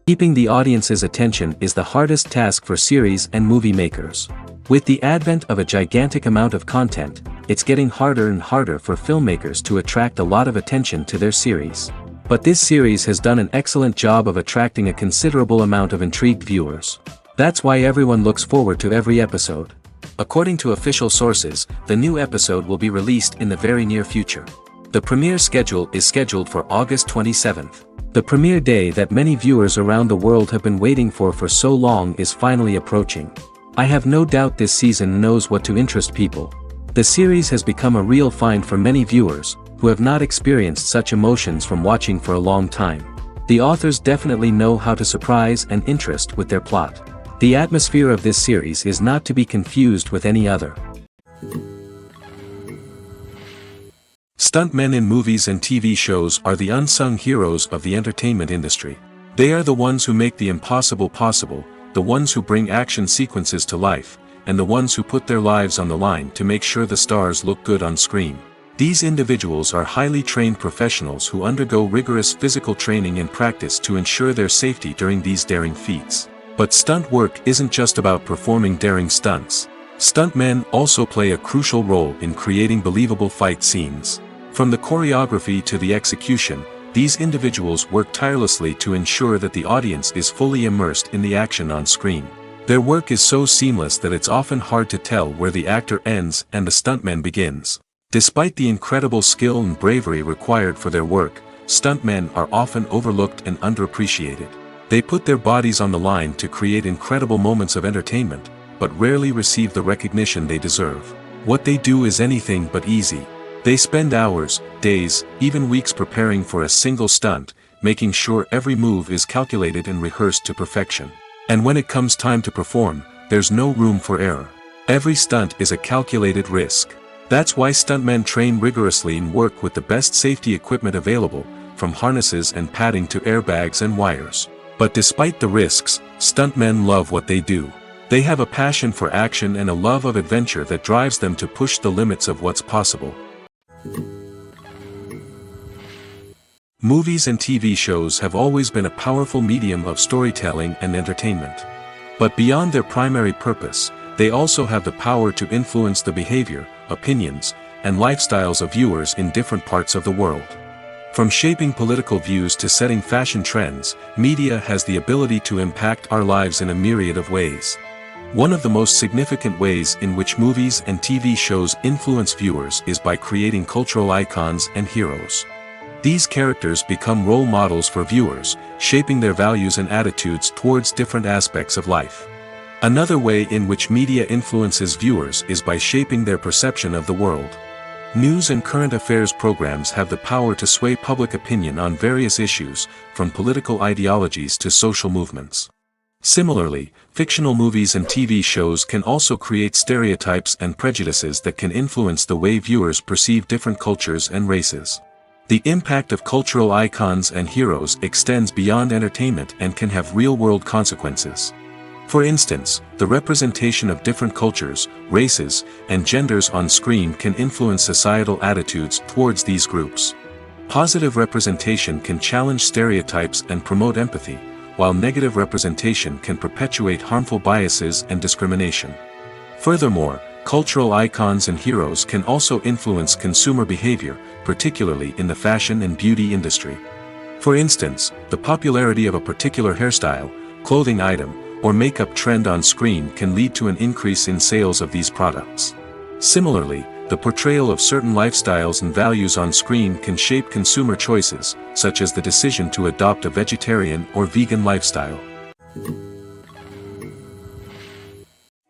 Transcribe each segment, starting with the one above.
Keeping the audience's attention is the hardest task for series and movie makers. With the advent of a gigantic amount of content, it's getting harder and harder for filmmakers to attract a lot of attention to their series. But this series has done an excellent job of attracting a considerable amount of intrigued viewers. That's why everyone looks forward to every episode. According to official sources, the new episode will be released in the very near future. The premiere schedule is scheduled for August 27th. The premiere day that many viewers around the world have been waiting for so long is finally approaching. I have no doubt this season knows what to interest people. The series has become a real find for many viewers, who have not experienced such emotions from watching for a long time. The authors definitely know how to surprise and interest with their plot. The atmosphere of this series is not to be confused with any other. Stuntmen in movies and TV shows are the unsung heroes of the entertainment industry. They are the ones who make the impossible possible, the ones who bring action sequences to life, and the ones who put their lives on the line to make sure the stars look good on screen. These individuals are highly trained professionals who undergo rigorous physical training and practice to ensure their safety during these daring feats. But stunt work isn't just about performing daring stunts. Stuntmen also play a crucial role in creating believable fight scenes. From the choreography to the execution, these individuals work tirelessly to ensure that the audience is fully immersed in the action on screen. Their work is so seamless that it's often hard to tell where the actor ends and the stuntman begins. Despite the incredible skill and bravery required for their work, stuntmen are often overlooked and underappreciated. They put their bodies on the line to create incredible moments of entertainment, but rarely receive the recognition they deserve. What they do is anything but easy. They spend hours, days, even weeks preparing for a single stunt, making sure every move is calculated and rehearsed to perfection. And when it comes time to perform, there's no room for error. Every stunt is a calculated risk. That's why stuntmen train rigorously and work with the best safety equipment available, from harnesses and padding to airbags and wires. But despite the risks, stuntmen love what they do. They have a passion for action and a love of adventure that drives them to push the limits of what's possible. Movies and TV shows have always been a powerful medium of storytelling and entertainment. But beyond their primary purpose, they also have the power to influence the behavior, opinions, and lifestyles of viewers in different parts of the world. From shaping political views to setting fashion trends, media has the ability to impact our lives in a myriad of ways. One of the most significant ways in which movies and TV shows influence viewers is by creating cultural icons and heroes. These characters become role models for viewers, shaping their values and attitudes towards different aspects of life. Another way in which media influences viewers is by shaping their perception of the world. News and current affairs programs have the power to sway public opinion on various issues, from political ideologies to social movements. Similarly, fictional movies and TV shows can also create stereotypes and prejudices that can influence the way viewers perceive different cultures and races. The impact of cultural icons and heroes extends beyond entertainment and can have real-world consequences. For instance, the representation of different cultures, races, and genders on screen can influence societal attitudes towards these groups. Positive representation can challenge stereotypes and promote empathy, while negative representation can perpetuate harmful biases and discrimination. Furthermore, cultural icons and heroes can also influence consumer behavior, particularly in the fashion and beauty industry. For instance, the popularity of a particular hairstyle, clothing item, or makeup trend on screen can lead to an increase in sales of these products. Similarly, the portrayal of certain lifestyles and values on screen can shape consumer choices, such as the decision to adopt a vegetarian or vegan lifestyle.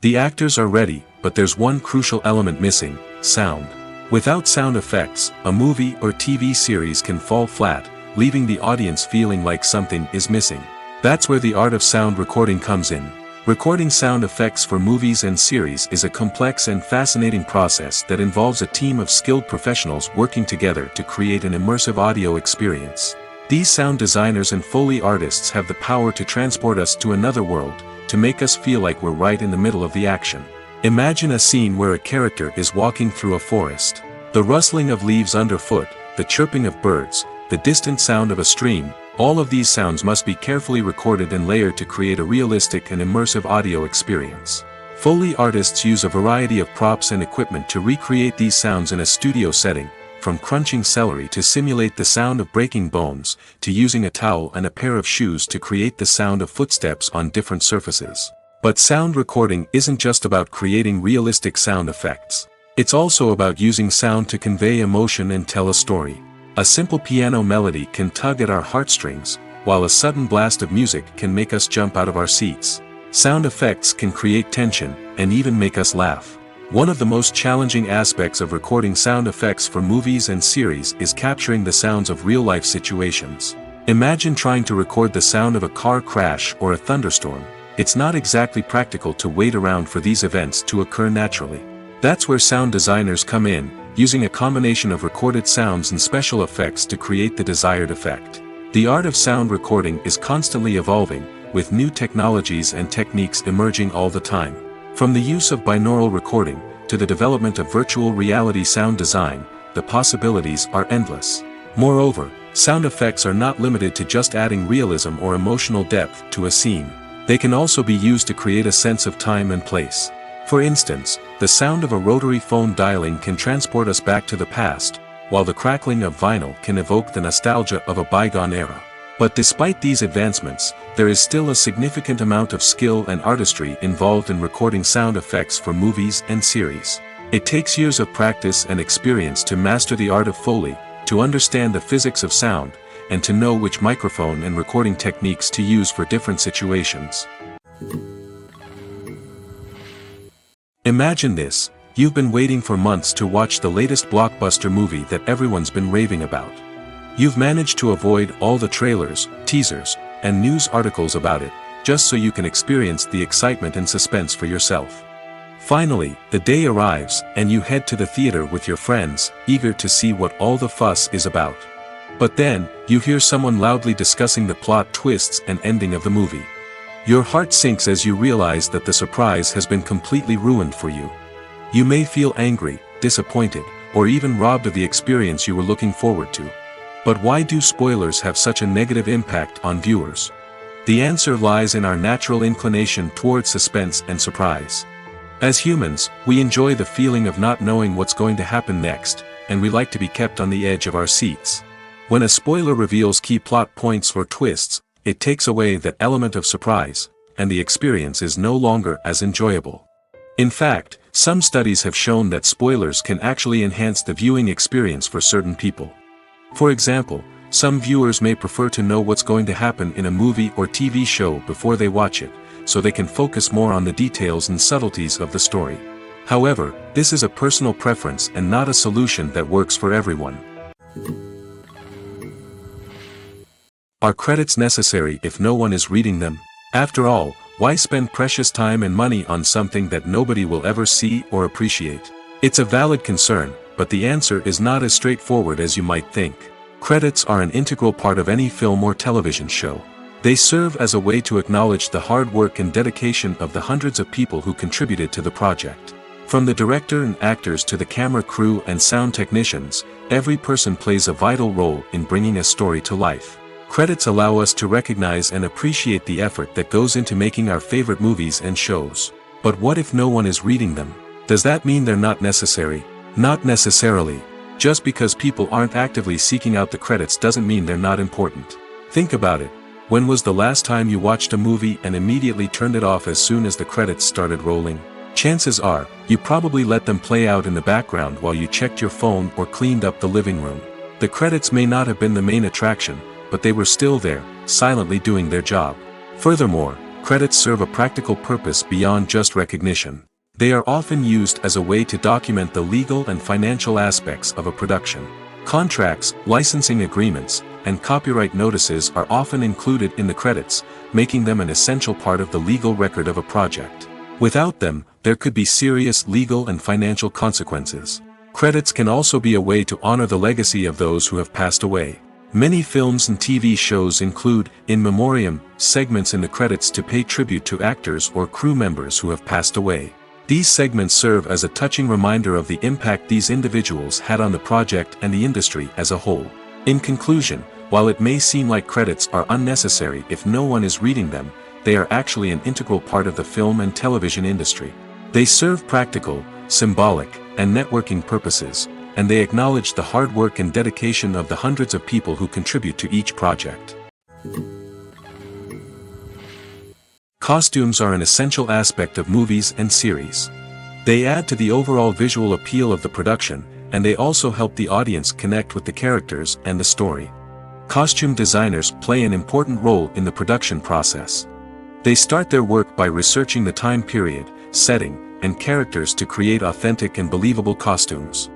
The actors are ready, but there's one crucial element missing: sound. Without sound effects, a movie or TV series can fall flat, leaving the audience feeling like something is missing. That's where the art of sound recording comes in. Recording sound effects for movies and series is a complex and fascinating process that involves a team of skilled professionals working together to create an immersive audio experience. These sound designers and Foley artists have the power to transport us to another world, to make us feel like we're right in the middle of the action. Imagine a scene where a character is walking through a forest. The rustling of leaves underfoot, the chirping of birds, the distant sound of a stream, All of these sounds must be carefully recorded and layered to create a realistic and immersive audio experience. Foley artists use a variety of props and equipment to recreate these sounds in a studio setting, from crunching celery to simulate the sound of breaking bones, to using a towel and a pair of shoes to create the sound of footsteps on different surfaces. But sound recording isn't just about creating realistic sound effects. It's also about using sound to convey emotion and tell a story. A simple piano melody can tug at our heartstrings, while a sudden blast of music can make us jump out of our seats. Sound effects can create tension, and even make us laugh. One of the most challenging aspects of recording sound effects for movies and series is capturing the sounds of real-life situations. Imagine trying to record the sound of a car crash or a thunderstorm. It's not exactly practical to wait around for these events to occur naturally. That's where sound designers come in, using a combination of recorded sounds and special effects to create the desired effect. The art of sound recording is constantly evolving, with new technologies and techniques emerging all the time. From the use of binaural recording, to the development of virtual reality sound design, the possibilities are endless. Moreover, sound effects are not limited to just adding realism or emotional depth to a scene. They can also be used to create a sense of time and place. For instance, the sound of a rotary phone dialing can transport us back to the past, while the crackling of vinyl can evoke the nostalgia of a bygone era. But despite these advancements, there is still a significant amount of skill and artistry involved in recording sound effects for movies and series. It takes years of practice and experience to master the art of Foley, to understand the physics of sound, and to know which microphone and recording techniques to use for different situations. Imagine this: you've been waiting for months to watch the latest blockbuster movie that everyone's been raving about. You've managed to avoid all the trailers, teasers, and news articles about it, just so you can experience the excitement and suspense for yourself. Finally, the day arrives, and you head to the theater with your friends, eager to see what all the fuss is about. But then, you hear someone loudly discussing the plot twists and ending of the movie. Your heart sinks as you realize that the surprise has been completely ruined for you. You may feel angry, disappointed, or even robbed of the experience you were looking forward to. But why do spoilers have such a negative impact on viewers? The answer lies in our natural inclination toward suspense and surprise. As humans, we enjoy the feeling of not knowing what's going to happen next, and we like to be kept on the edge of our seats. When a spoiler reveals key plot points or twists, it takes away that element of surprise, and the experience is no longer as enjoyable. In fact, some studies have shown that spoilers can actually enhance the viewing experience for certain people. For example, some viewers may prefer to know what's going to happen in a movie or TV show before they watch it, so they can focus more on the details and subtleties of the story. However, this is a personal preference and not a solution that works for everyone. Are credits necessary if no one is reading them? After all, why spend precious time and money on something that nobody will ever see or appreciate? It's a valid concern, but the answer is not as straightforward as you might think. Credits are an integral part of any film or television show. They serve as a way to acknowledge the hard work and dedication of the hundreds of people who contributed to the project. From the director and actors to the camera crew and sound technicians, every person plays a vital role in bringing a story to life. Credits allow us to recognize and appreciate the effort that goes into making our favorite movies and shows. But what if no one is reading them? Does that mean they're not necessary? Not necessarily. Just because people aren't actively seeking out the credits doesn't mean they're not important. Think about it. When was the last time you watched a movie and immediately turned it off as soon as the credits started rolling? Chances are, you probably let them play out in the background while you checked your phone or cleaned up the living room. The credits may not have been the main attraction, but they were still there, silently doing their job. Furthermore, credits serve a practical purpose beyond just recognition. They are often used as a way to document the legal and financial aspects of a production. Contracts, licensing agreements, and copyright notices are often included in the credits, making them an essential part of the legal record of a project. Without them, there could be serious legal and financial consequences. Credits can also be a way to honor the legacy of those who have passed away. Many films and TV shows include in memoriam segments in the credits to pay tribute to actors or crew members who have passed away. These segments serve as a touching reminder of the impact these individuals had on the project and the industry as a whole. In conclusion, While it may seem like credits are unnecessary if no one is reading them, they are actually an integral part of the film and television industry. They serve practical, symbolic, and networking purposes, and they acknowledge the hard work and dedication of the hundreds of people who contribute to each project. Costumes are an essential aspect of movies and series. They add to the overall visual appeal of the production, and they also help the audience connect with the characters and the story. Costume designers play an important role in the production process. They start their work by researching the time period, setting, and characters to create authentic and believable costumes.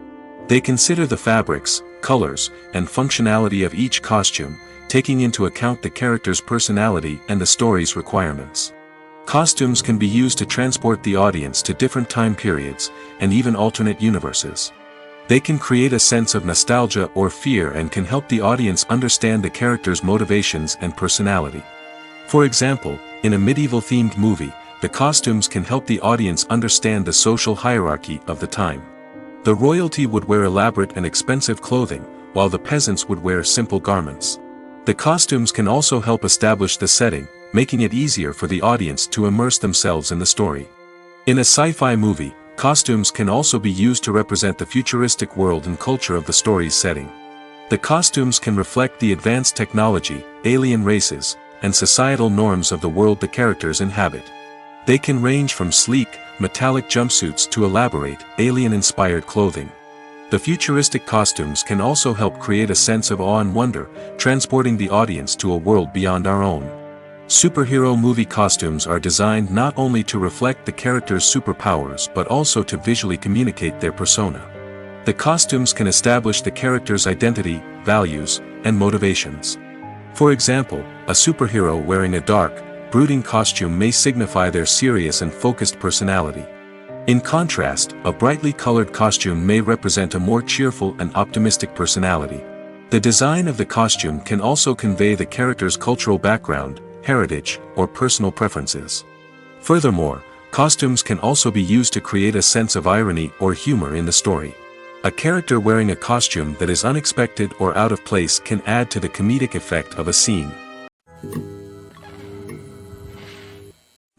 They consider the fabrics, colors, and functionality of each costume, taking into account the character's personality and the story's requirements. Costumes can be used to transport the audience to different time periods, and even alternate universes. They can create a sense of nostalgia or fear and can help the audience understand the character's motivations and personality. For example, in a medieval-themed movie, the costumes can help the audience understand the social hierarchy of the time. The royalty would wear elaborate and expensive clothing, while the peasants would wear simple garments. The costumes can also help establish the setting, making it easier for the audience to immerse themselves in the story. In a sci-fi movie, costumes can also be used to represent the futuristic world and culture of the story's setting. The costumes can reflect the advanced technology, alien races, and societal norms of the world the characters inhabit. They can range from sleek, metallic jumpsuits to elaborate, alien-inspired clothing. The futuristic costumes can also help create a sense of awe and wonder, transporting the audience to a world beyond our own. Superhero movie costumes are designed not only to reflect the character's superpowers but also to visually communicate their persona. The costumes can establish the character's identity, values, and motivations. For example, a superhero wearing a dark, brooding costume may signify their serious and focused personality. In contrast, a brightly colored costume may represent a more cheerful and optimistic personality. The design of the costume can also convey the character's cultural background, heritage, or personal preferences. Furthermore, costumes can also be used to create a sense of irony or humor in the story. A character wearing a costume that is unexpected or out of place can add to the comedic effect of a scene.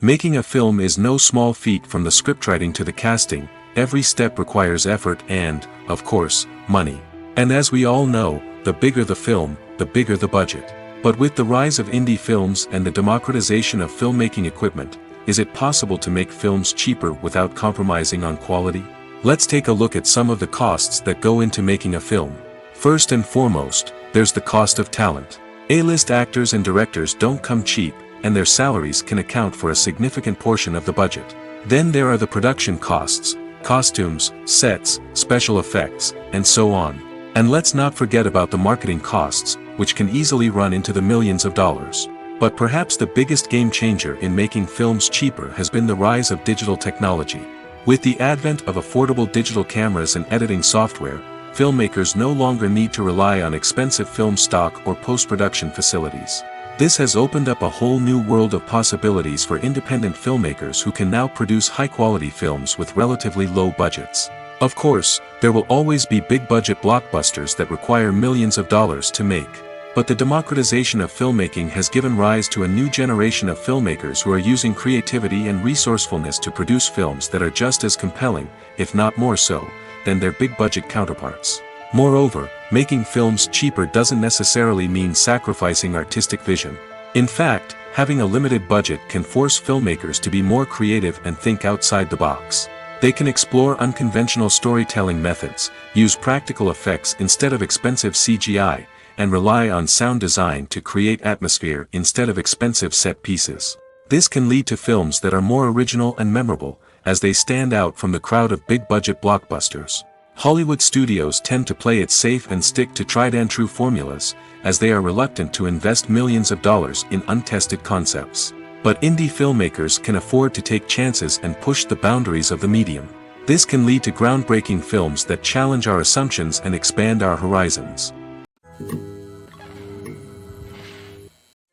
Making a film is no small feat. From the scriptwriting to the casting, every step requires effort and, of course, money. And as we all know, the bigger the film, the bigger the budget. But with the rise of indie films and the democratization of filmmaking equipment, is it possible to make films cheaper without compromising on quality? Let's take a look at some of the costs that go into making a film. First and foremost, there's the cost of talent. A-list actors and directors don't come cheap, and their salaries can account for a significant portion of the budget. Then there are the production costs, costumes, sets, special effects, and so on. And let's not forget about the marketing costs, which can easily run into the millions of dollars. But perhaps the biggest game changer in making films cheaper has been the rise of digital technology. With the advent of affordable digital cameras and editing software, filmmakers no longer need to rely on expensive film stock or post-production facilities. This has opened up a whole new world of possibilities for independent filmmakers who can now produce high-quality films with relatively low budgets. Of course, there will always be big-budget blockbusters that require millions of dollars to make. But the democratization of filmmaking has given rise to a new generation of filmmakers who are using creativity and resourcefulness to produce films that are just as compelling, if not more so, than their big-budget counterparts. Moreover, making films cheaper doesn't necessarily mean sacrificing artistic vision. In fact, having a limited budget can force filmmakers to be more creative and think outside the box. They can explore unconventional storytelling methods, use practical effects instead of expensive CGI, and rely on sound design to create atmosphere instead of expensive set pieces. This can lead to films that are more original and memorable, as they stand out from the crowd of big-budget blockbusters. Hollywood studios tend to play it safe and stick to tried-and-true formulas, as they are reluctant to invest millions of dollars in untested concepts. But indie filmmakers can afford to take chances and push the boundaries of the medium. This can lead to groundbreaking films that challenge our assumptions and expand our horizons.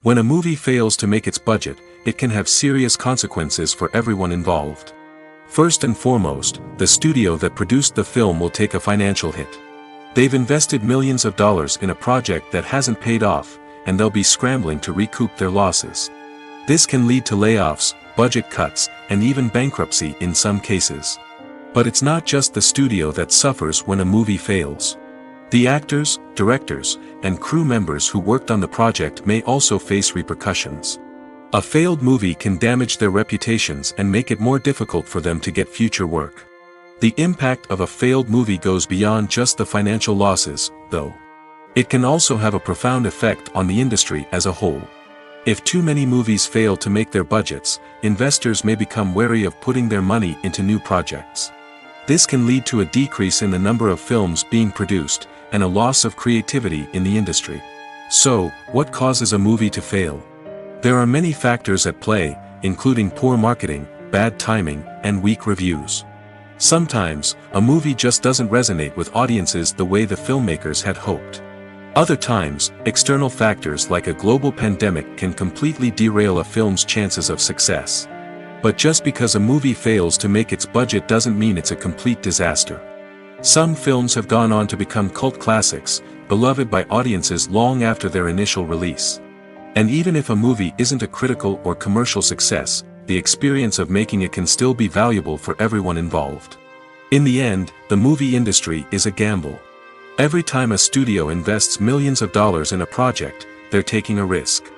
When a movie fails to make its budget, it can have serious consequences for everyone involved. First and foremost, the studio that produced the film will take a financial hit. They've invested millions of dollars in a project that hasn't paid off, and they'll be scrambling to recoup their losses. This can lead to layoffs, budget cuts, and even bankruptcy in some cases. But it's not just the studio that suffers when a movie fails. The actors, directors, and crew members who worked on the project may also face repercussions. A failed movie can damage their reputations and make it more difficult for them to get future work. The impact of a failed movie goes beyond just the financial losses, though. It can also have a profound effect on the industry as a whole. If too many movies fail to make their budgets, investors may become wary of putting their money into new projects. This can lead to a decrease in the number of films being produced, and a loss of creativity in the industry. So, what causes a movie to fail? There are many factors at play, including poor marketing, bad timing, and weak reviews. Sometimes, a movie just doesn't resonate with audiences the way the filmmakers had hoped. Other times, external factors like a global pandemic can completely derail a film's chances of success. But just because a movie fails to make its budget doesn't mean it's a complete disaster. Some films have gone on to become cult classics, beloved by audiences long after their initial release. And even if a movie isn't a critical or commercial success, the experience of making it can still be valuable for everyone involved. In the end, the movie industry is a gamble. Every time a studio invests millions of dollars in a project, they're taking a risk.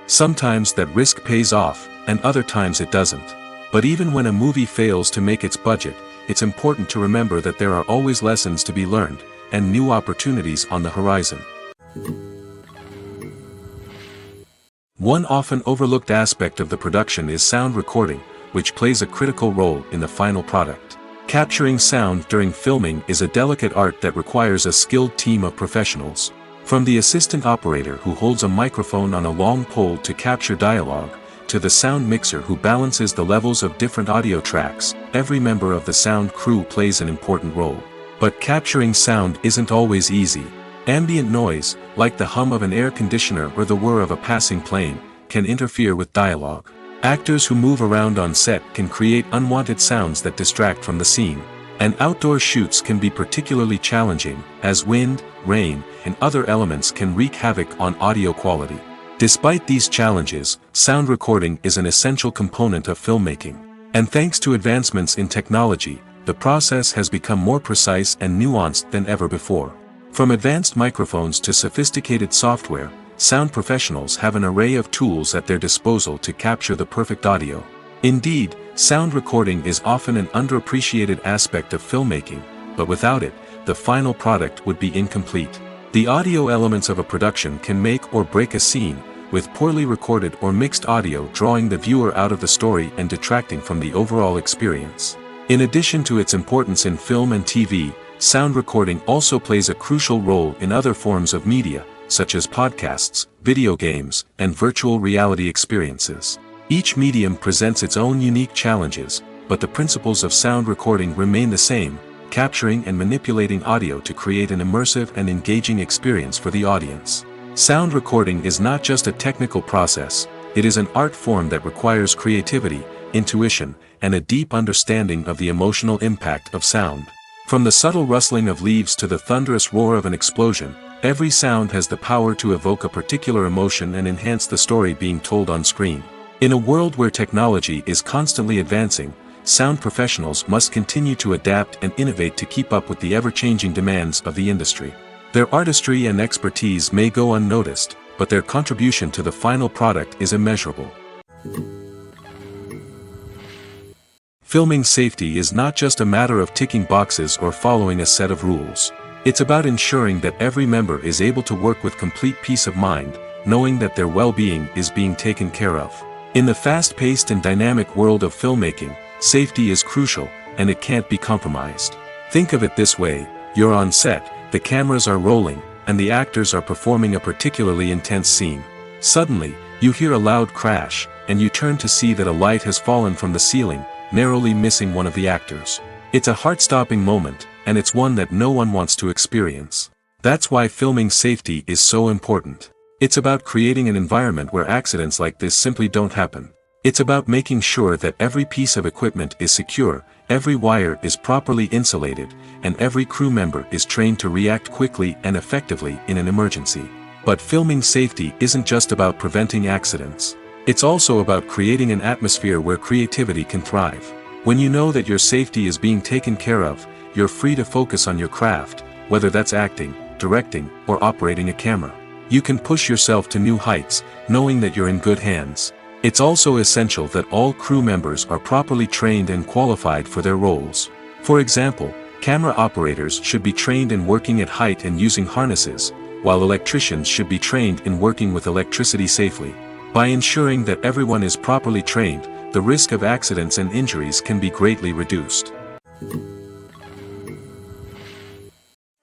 Sometimes that risk pays off, and other times it doesn't. But even when a movie fails to make its budget, it's important to remember that there are always lessons to be learned, and new opportunities on the horizon. One often overlooked aspect of the production is sound recording, which plays a critical role in the final product. Capturing sound during filming is a delicate art that requires a skilled team of professionals. From the assistant operator who holds a microphone on a long pole to capture dialogue, to the sound mixer who balances the levels of different audio tracks, every member of the sound crew plays an important role. But capturing sound isn't always easy. Ambient noise, like the hum of an air conditioner or the whir of a passing plane, can interfere with dialogue. Actors who move around on set can create unwanted sounds that distract from the scene. And outdoor shoots can be particularly challenging, as wind, rain, and other elements can wreak havoc on audio quality. Despite these challenges, sound recording is an essential component of filmmaking. And thanks to advancements in technology, the process has become more precise and nuanced than ever before. From advanced microphones to sophisticated software, sound professionals have an array of tools at their disposal to capture the perfect audio. Indeed, sound recording is often an underappreciated aspect of filmmaking, but without it, the final product would be incomplete. The audio elements of a production can make or break a scene, with poorly recorded or mixed audio drawing the viewer out of the story and detracting from the overall experience. In addition to its importance in film and TV, sound recording also plays a crucial role in other forms of media, such as podcasts, video games, and virtual reality experiences. Each medium presents its own unique challenges, but the principles of sound recording remain the same, capturing and manipulating audio to create an immersive and engaging experience for the audience. Sound recording is not just a technical process, it is an art form that requires creativity, intuition, and a deep understanding of the emotional impact of sound. From the subtle rustling of leaves to the thunderous roar of an explosion, every sound has the power to evoke a particular emotion and enhance the story being told on screen. In a world where technology is constantly advancing, sound professionals must continue to adapt and innovate to keep up with the ever-changing demands of the industry. Their artistry and expertise may go unnoticed, but their contribution to the final product is immeasurable. Filming safety is not just a matter of ticking boxes or following a set of rules. It's about ensuring that every member is able to work with complete peace of mind, knowing that their well-being is being taken care of. In the fast-paced and dynamic world of filmmaking, safety is crucial, and it can't be compromised. Think of it this way: you're on set, the cameras are rolling, and the actors are performing a particularly intense scene. Suddenly, you hear a loud crash, and you turn to see that a light has fallen from the ceiling, narrowly missing one of the actors. It's a heart-stopping moment, and it's one that no one wants to experience. That's why filming safety is so important. It's about creating an environment where accidents like this simply don't happen. It's about making sure that every piece of equipment is secure, Every wire is properly insulated, and every crew member is trained to react quickly and effectively in an emergency. But filming safety isn't just about preventing accidents. It's also about creating an atmosphere where creativity can thrive. When you know that your safety is being taken care of, you're free to focus on your craft, whether that's acting, directing, or operating a camera. You can push yourself to new heights, knowing that you're in good hands. It's also essential that all crew members are properly trained and qualified for their roles. For example, camera operators should be trained in working at height and using harnesses, while electricians should be trained in working with electricity safely. By ensuring that everyone is properly trained, the risk of accidents and injuries can be greatly reduced.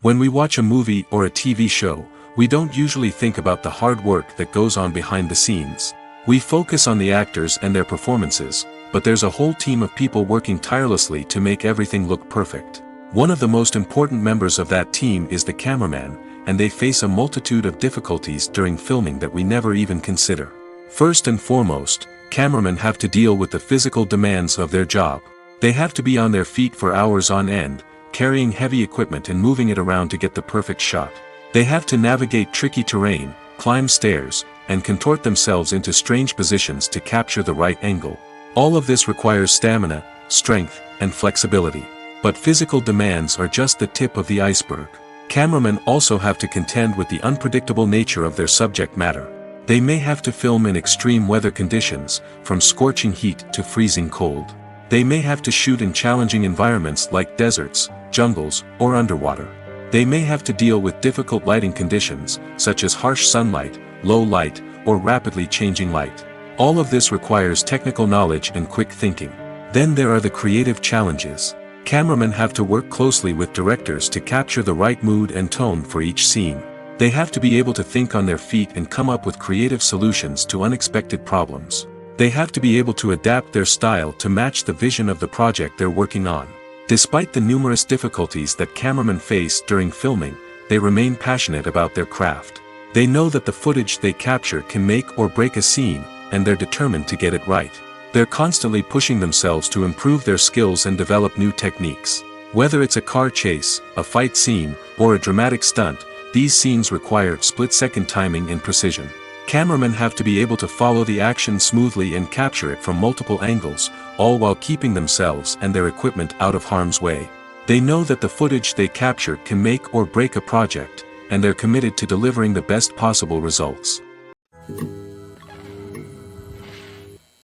When we watch a movie or a TV show, we don't usually think about the hard work that goes on behind the scenes. We focus on the actors and their performances, but there's a whole team of people working tirelessly to make everything look perfect. One of the most important members of that team is the cameraman, and they face a multitude of difficulties during filming that we never even consider. First and foremost, cameramen have to deal with the physical demands of their job. They have to be on their feet for hours on end, carrying heavy equipment and moving it around to get the perfect shot. They have to navigate tricky terrain, climb stairs, and contort themselves into strange positions to capture the right angle. All of this requires stamina, strength, and flexibility. But physical demands are just the tip of the iceberg. Cameramen also have to contend with the unpredictable nature of their subject matter. They may have to film in extreme weather conditions, from scorching heat to freezing cold. They may have to shoot in challenging environments like deserts, jungles, or underwater. They may have to deal with difficult lighting conditions, such as harsh sunlight, low light, or rapidly changing light. All of this requires technical knowledge and quick thinking. Then there are the creative challenges. Cameramen have to work closely with directors to capture the right mood and tone for each scene. They have to be able to think on their feet and come up with creative solutions to unexpected problems. They have to be able to adapt their style to match the vision of the project they're working on. Despite the numerous difficulties that cameramen face during filming, they remain passionate about their craft. They know that the footage they capture can make or break a scene, and they're determined to get it right. They're constantly pushing themselves to improve their skills and develop new techniques. Whether it's a car chase, a fight scene, or a dramatic stunt, these scenes require split-second timing and precision. Cameramen have to be able to follow the action smoothly and capture it from multiple angles, all while keeping themselves and their equipment out of harm's way. They know that the footage they capture can make or break a project, and they're committed to delivering the best possible results.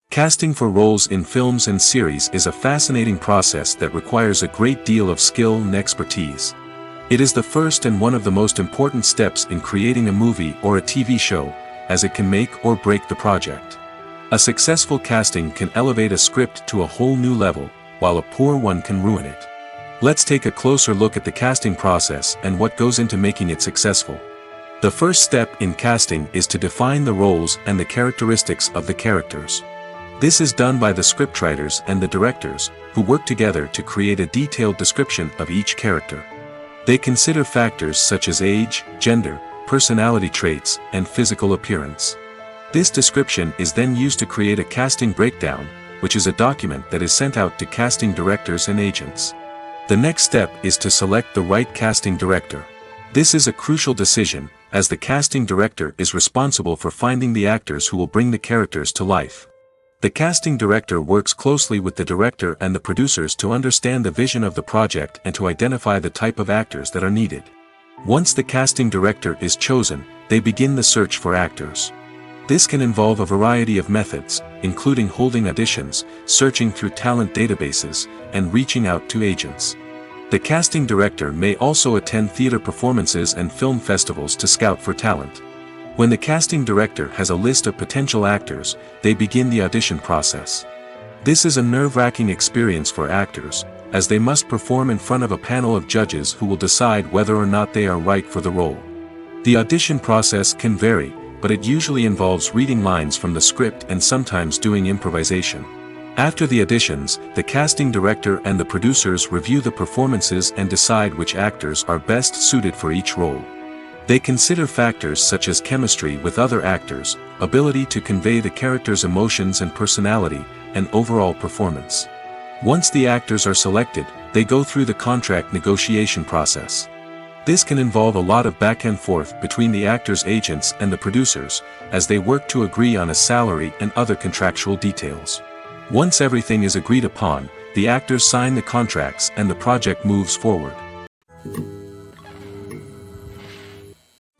Casting for roles in films and series is a fascinating process that requires a great deal of skill and expertise. It is the first and one of the most important steps in creating a movie or a TV show, as it can make or break the project. A successful casting can elevate a script to a whole new level, while a poor one can ruin it. Let's take a closer look at the casting process and what goes into making it successful. The first step in casting is to define the roles and the characteristics of the characters. This is done by the scriptwriters and the directors, who work together to create a detailed description of each character. They consider factors such as age, gender, personality traits, and physical appearance. This description is then used to create a casting breakdown, which is a document that is sent out to casting directors and agents. The next step is to select the right casting director. This is a crucial decision, as the casting director is responsible for finding the actors who will bring the characters to life. The casting director works closely with the director and the producers to understand the vision of the project and to identify the type of actors that are needed. Once the casting director is chosen, they begin the search for actors. This can involve a variety of methods, including holding auditions, searching through talent databases, and reaching out to agents. The casting director may also attend theater performances and film festivals to scout for talent. When the casting director has a list of potential actors, they begin the audition process. This is a nerve-wracking experience for actors, as they must perform in front of a panel of judges who will decide whether or not they are right for the role. The audition process can vary, but it usually involves reading lines from the script and sometimes doing improvisation. After the auditions, the casting director and the producers review the performances and decide which actors are best suited for each role. They consider factors such as chemistry with other actors, ability to convey the character's emotions and personality, and overall performance. Once the actors are selected, they go through the contract negotiation process. This can involve a lot of back and forth between the actors' agents and the producers, as they work to agree on a salary and other contractual details. Once everything is agreed upon, the actors sign the contracts and the project moves forward.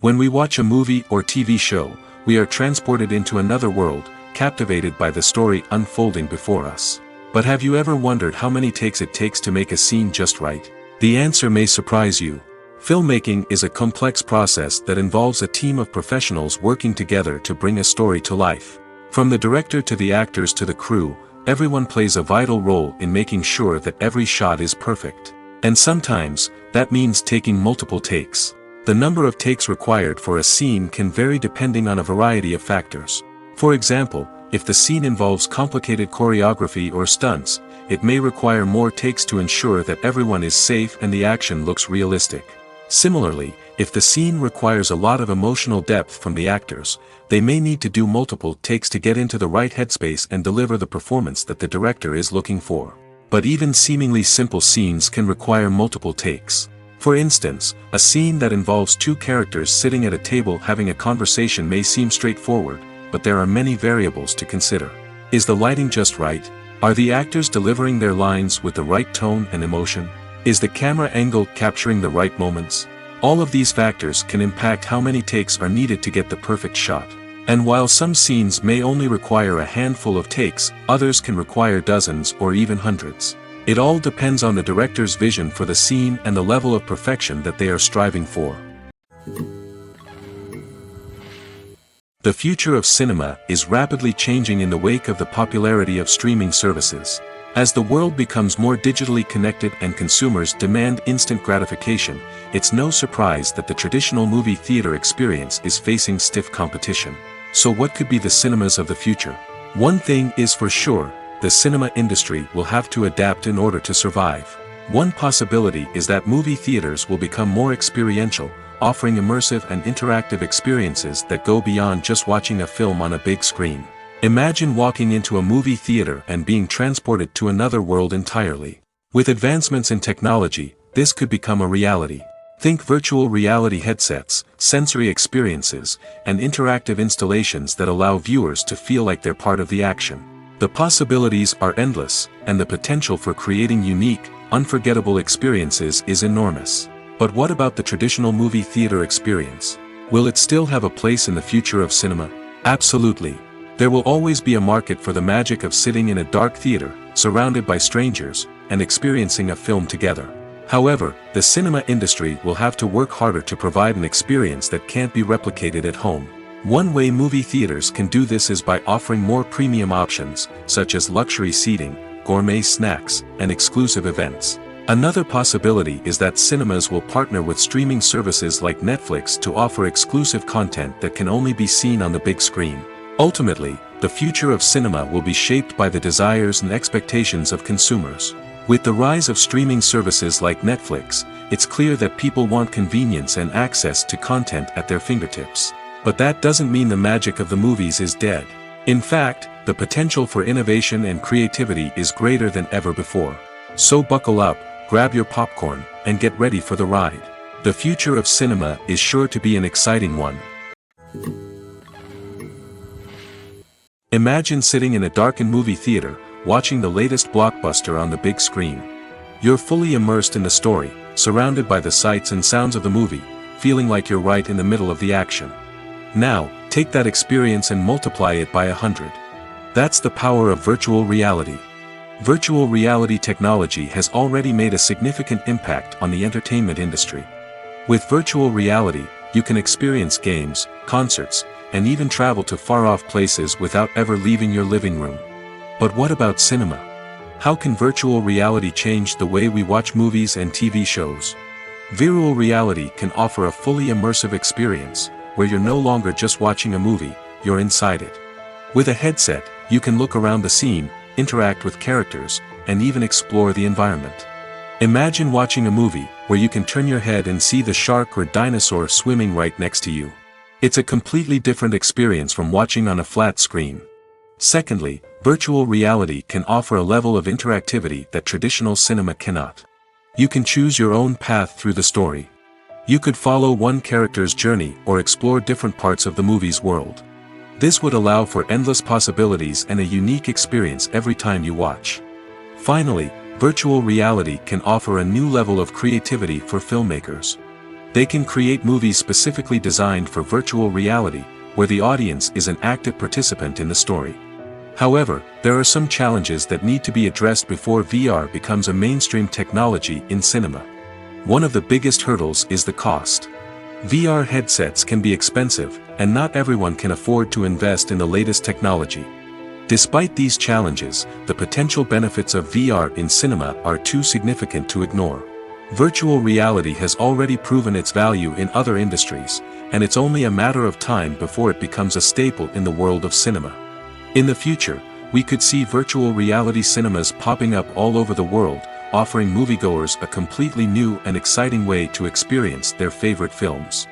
When we watch a movie or TV show, we are transported into another world, captivated by the story unfolding before us. But have you ever wondered how many takes it takes to make a scene just right? The answer may surprise you. Filmmaking is a complex process that involves a team of professionals working together to bring a story to life. From the director to the actors to the crew, everyone plays a vital role in making sure that every shot is perfect. And sometimes, that means taking multiple takes. The number of takes required for a scene can vary depending on a variety of factors. For example, if the scene involves complicated choreography or stunts, it may require more takes to ensure that everyone is safe and the action looks realistic. Similarly, if the scene requires a lot of emotional depth from the actors, they may need to do multiple takes to get into the right headspace and deliver the performance that the director is looking for. But even seemingly simple scenes can require multiple takes. For instance, a scene that involves two characters sitting at a table having a conversation may seem straightforward, but there are many variables to consider. Is the lighting just right? Are the actors delivering their lines with the right tone and emotion? Is the camera angle capturing the right moments? All of these factors can impact how many takes are needed to get the perfect shot. And while some scenes may only require a handful of takes, others can require dozens or even hundreds. It all depends on the director's vision for the scene and the level of perfection that they are striving for. The future of cinema is rapidly changing in the wake of the popularity of streaming services. As the world becomes more digitally connected and consumers demand instant gratification, it's no surprise that the traditional movie theater experience is facing stiff competition. So what could be the cinemas of the future? One thing is for sure, the cinema industry will have to adapt in order to survive. One possibility is that movie theaters will become more experiential, offering immersive and interactive experiences that go beyond just watching a film on a big screen. Imagine walking into a movie theater and being transported to another world entirely. With advancements in technology, this could become a reality. Think virtual reality headsets, sensory experiences, and interactive installations that allow viewers to feel like they're part of the action. The possibilities are endless, and the potential for creating unique, unforgettable experiences is enormous. But what about the traditional movie theater experience? Will it still have a place in the future of cinema? Absolutely. There will always be a market for the magic of sitting in a dark theater, surrounded by strangers, and experiencing a film together. However, the cinema industry will have to work harder to provide an experience that can't be replicated at home. One way movie theaters can do this is by offering more premium options, such as luxury seating, gourmet snacks, and exclusive events. Another possibility is that cinemas will partner with streaming services like Netflix to offer exclusive content that can only be seen on the big screen. Ultimately, the future of cinema will be shaped by the desires and expectations of consumers. With the rise of streaming services like Netflix, it's clear that people want convenience and access to content at their fingertips. But that doesn't mean the magic of the movies is dead. In fact, the potential for innovation and creativity is greater than ever before. So buckle up, grab your popcorn, and get ready for the ride. The future of cinema is sure to be an exciting one. Imagine sitting in a darkened movie theater, watching the latest blockbuster on the big screen. You're fully immersed in the story, surrounded by the sights and sounds of the movie, feeling like you're right in the middle of the action. Now, take that experience and multiply it by 100. That's the power of virtual reality. Virtual reality technology has already made a significant impact on the entertainment industry. With virtual reality, you can experience games, concerts, and even travel to far-off places without ever leaving your living room. But what about cinema? How can virtual reality change the way we watch movies and TV shows? Virtual reality can offer a fully immersive experience, where you're no longer just watching a movie, you're inside it. With a headset, you can look around the scene, interact with characters, and even explore the environment. Imagine watching a movie where you can turn your head and see the shark or dinosaur swimming right next to you. It's a completely different experience from watching on a flat screen. Secondly, Virtual reality can offer a level of interactivity that traditional cinema cannot. You can choose your own path through the story. You could follow one character's journey or explore different parts of the movie's world. This would allow for endless possibilities and a unique experience every time you watch. Finally, virtual reality can offer a new level of creativity for filmmakers. They can create movies specifically designed for virtual reality, where the audience is an active participant in the story. However, there are some challenges that need to be addressed before VR becomes a mainstream technology in cinema. One of the biggest hurdles is the cost. VR headsets can be expensive, and not everyone can afford to invest in the latest technology. Despite these challenges, the potential benefits of VR in cinema are too significant to ignore. Virtual reality has already proven its value in other industries, and it's only a matter of time before it becomes a staple in the world of cinema. In the future, we could see virtual reality cinemas popping up all over the world, offering moviegoers a completely new and exciting way to experience their favorite films.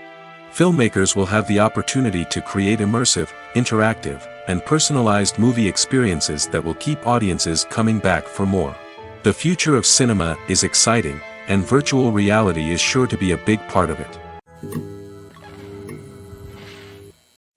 Filmmakers will have the opportunity to create immersive, interactive, and personalized movie experiences that will keep audiences coming back for more. The future of cinema is exciting, and virtual reality is sure to be a big part of it.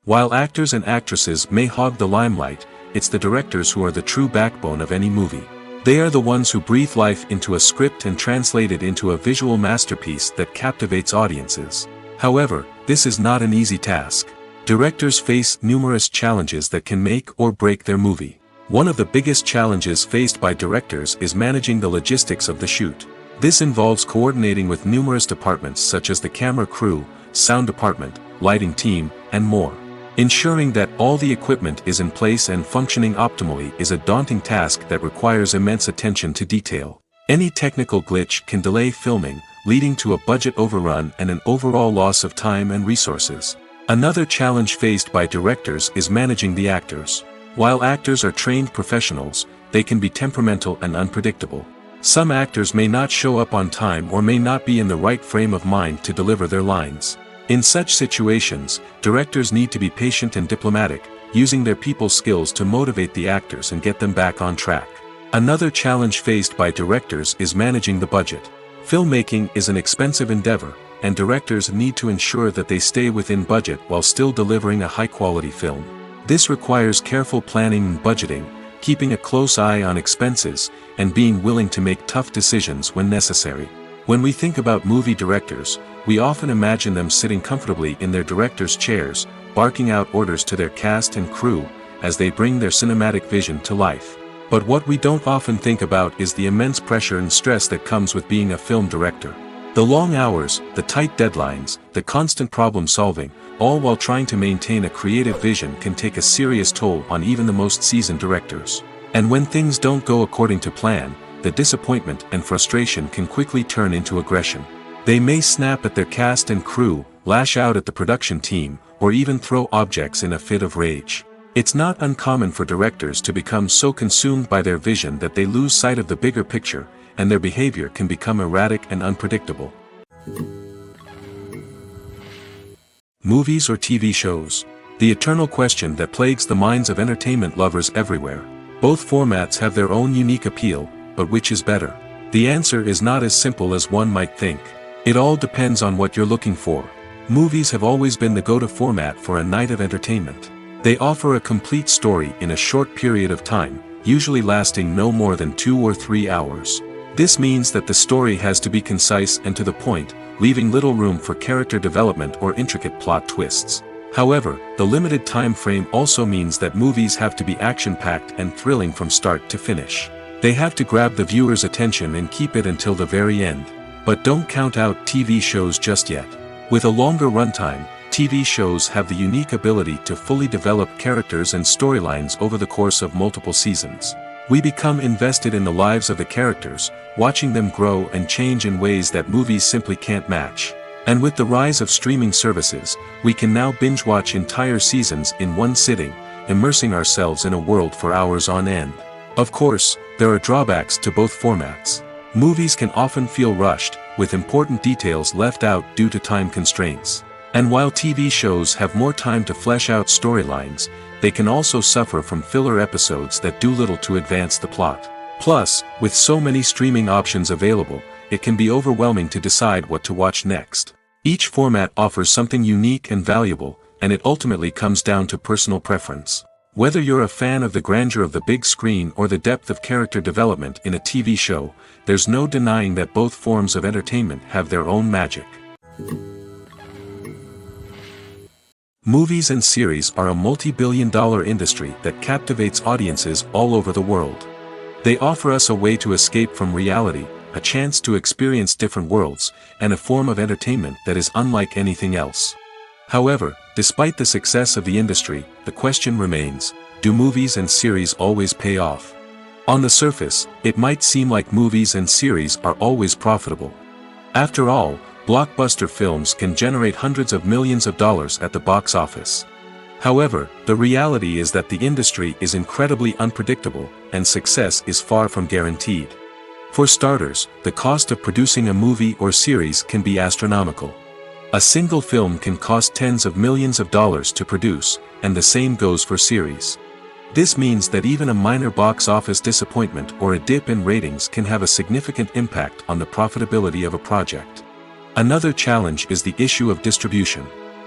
While actors and actresses may hog the limelight, it's the directors who are the true backbone of any movie. They are the ones who breathe life into a script and translate it into a visual masterpiece that captivates audiences. However, this is not an easy task. Directors face numerous challenges that can make or break their movie. One of the biggest challenges faced by directors is managing the logistics of the shoot. This involves coordinating with numerous departments such as the camera crew, sound department, lighting team, and more. Ensuring that all the equipment is in place and functioning optimally is a daunting task that requires immense attention to detail. Any technical glitch can delay filming, leading to a budget overrun and an overall loss of time and resources. Another challenge faced by directors is managing the actors. While actors are trained professionals, they can be temperamental and unpredictable. Some actors may not show up on time or may not be in the right frame of mind to deliver their lines. In such situations, directors need to be patient and diplomatic, using their people skills to motivate the actors and get them back on track. Another challenge faced by directors is managing the budget. Filmmaking is an expensive endeavor, and directors need to ensure that they stay within budget while still delivering a high-quality film. This requires careful planning and budgeting, keeping a close eye on expenses, and being willing to make tough decisions when necessary. When we think about movie directors, we often imagine them sitting comfortably in their director's chairs, barking out orders to their cast and crew, as they bring their cinematic vision to life. But what we don't often think about is the immense pressure and stress that comes with being a film director. The long hours, the tight deadlines, the constant problem solving, all while trying to maintain a creative vision can take a serious toll on even the most seasoned directors. And when things don't go according to plan, the disappointment and frustration can quickly turn into aggression. They may snap at their cast and crew, lash out at the production team, or even throw objects in a fit of rage. It's not uncommon for directors to become so consumed by their vision that they lose sight of the bigger picture, and their behavior can become erratic and unpredictable. Movies or TV shows? The eternal question that plagues the minds of entertainment lovers everywhere. Both formats have their own unique appeal, but which is better? The answer is not as simple as one might think. It all depends on what you're looking for. Movies have always been the go-to format for a night of entertainment. They offer a complete story in a short period of time, usually lasting no more than 2 or 3 hours. This means that the story has to be concise and to the point, leaving little room for character development or intricate plot twists. However, the limited time frame also means that movies have to be action-packed and thrilling from start to finish. They have to grab the viewer's attention and keep it until the very end. But don't count out TV shows just yet. With a longer runtime, TV shows have the unique ability to fully develop characters and storylines over the course of multiple seasons. We become invested in the lives of the characters, watching them grow and change in ways that movies simply can't match. And with the rise of streaming services, we can now binge-watch entire seasons in one sitting, immersing ourselves in a world for hours on end. Of course, there are drawbacks to both formats. Movies can often feel rushed, with important details left out due to time constraints. And while TV shows have more time to flesh out storylines, they can also suffer from filler episodes that do little to advance the plot. Plus, with so many streaming options available, it can be overwhelming to decide what to watch next. Each format offers something unique and valuable, and it ultimately comes down to personal preference. Whether you're a fan of the grandeur of the big screen or the depth of character development in a TV show, there's no denying that both forms of entertainment have their own magic. Movies and series are a multi-billion-dollar industry that captivates audiences all over the world. They offer us a way to escape from reality, a chance to experience different worlds, and a form of entertainment that is unlike anything else. However, despite the success of the industry, the question remains, do movies and series always pay off? On the surface, it might seem like movies and series are always profitable. After all, blockbuster films can generate hundreds of millions of dollars at the box office. However, the reality is that the industry is incredibly unpredictable, and success is far from guaranteed. For starters, the cost of producing a movie or series can be astronomical. A single film can cost tens of millions of dollars to produce, and the same goes for series. This means that even a minor box office disappointment or a dip in ratings can have a significant impact on the profitability of a project. Another challenge is the issue of distribution.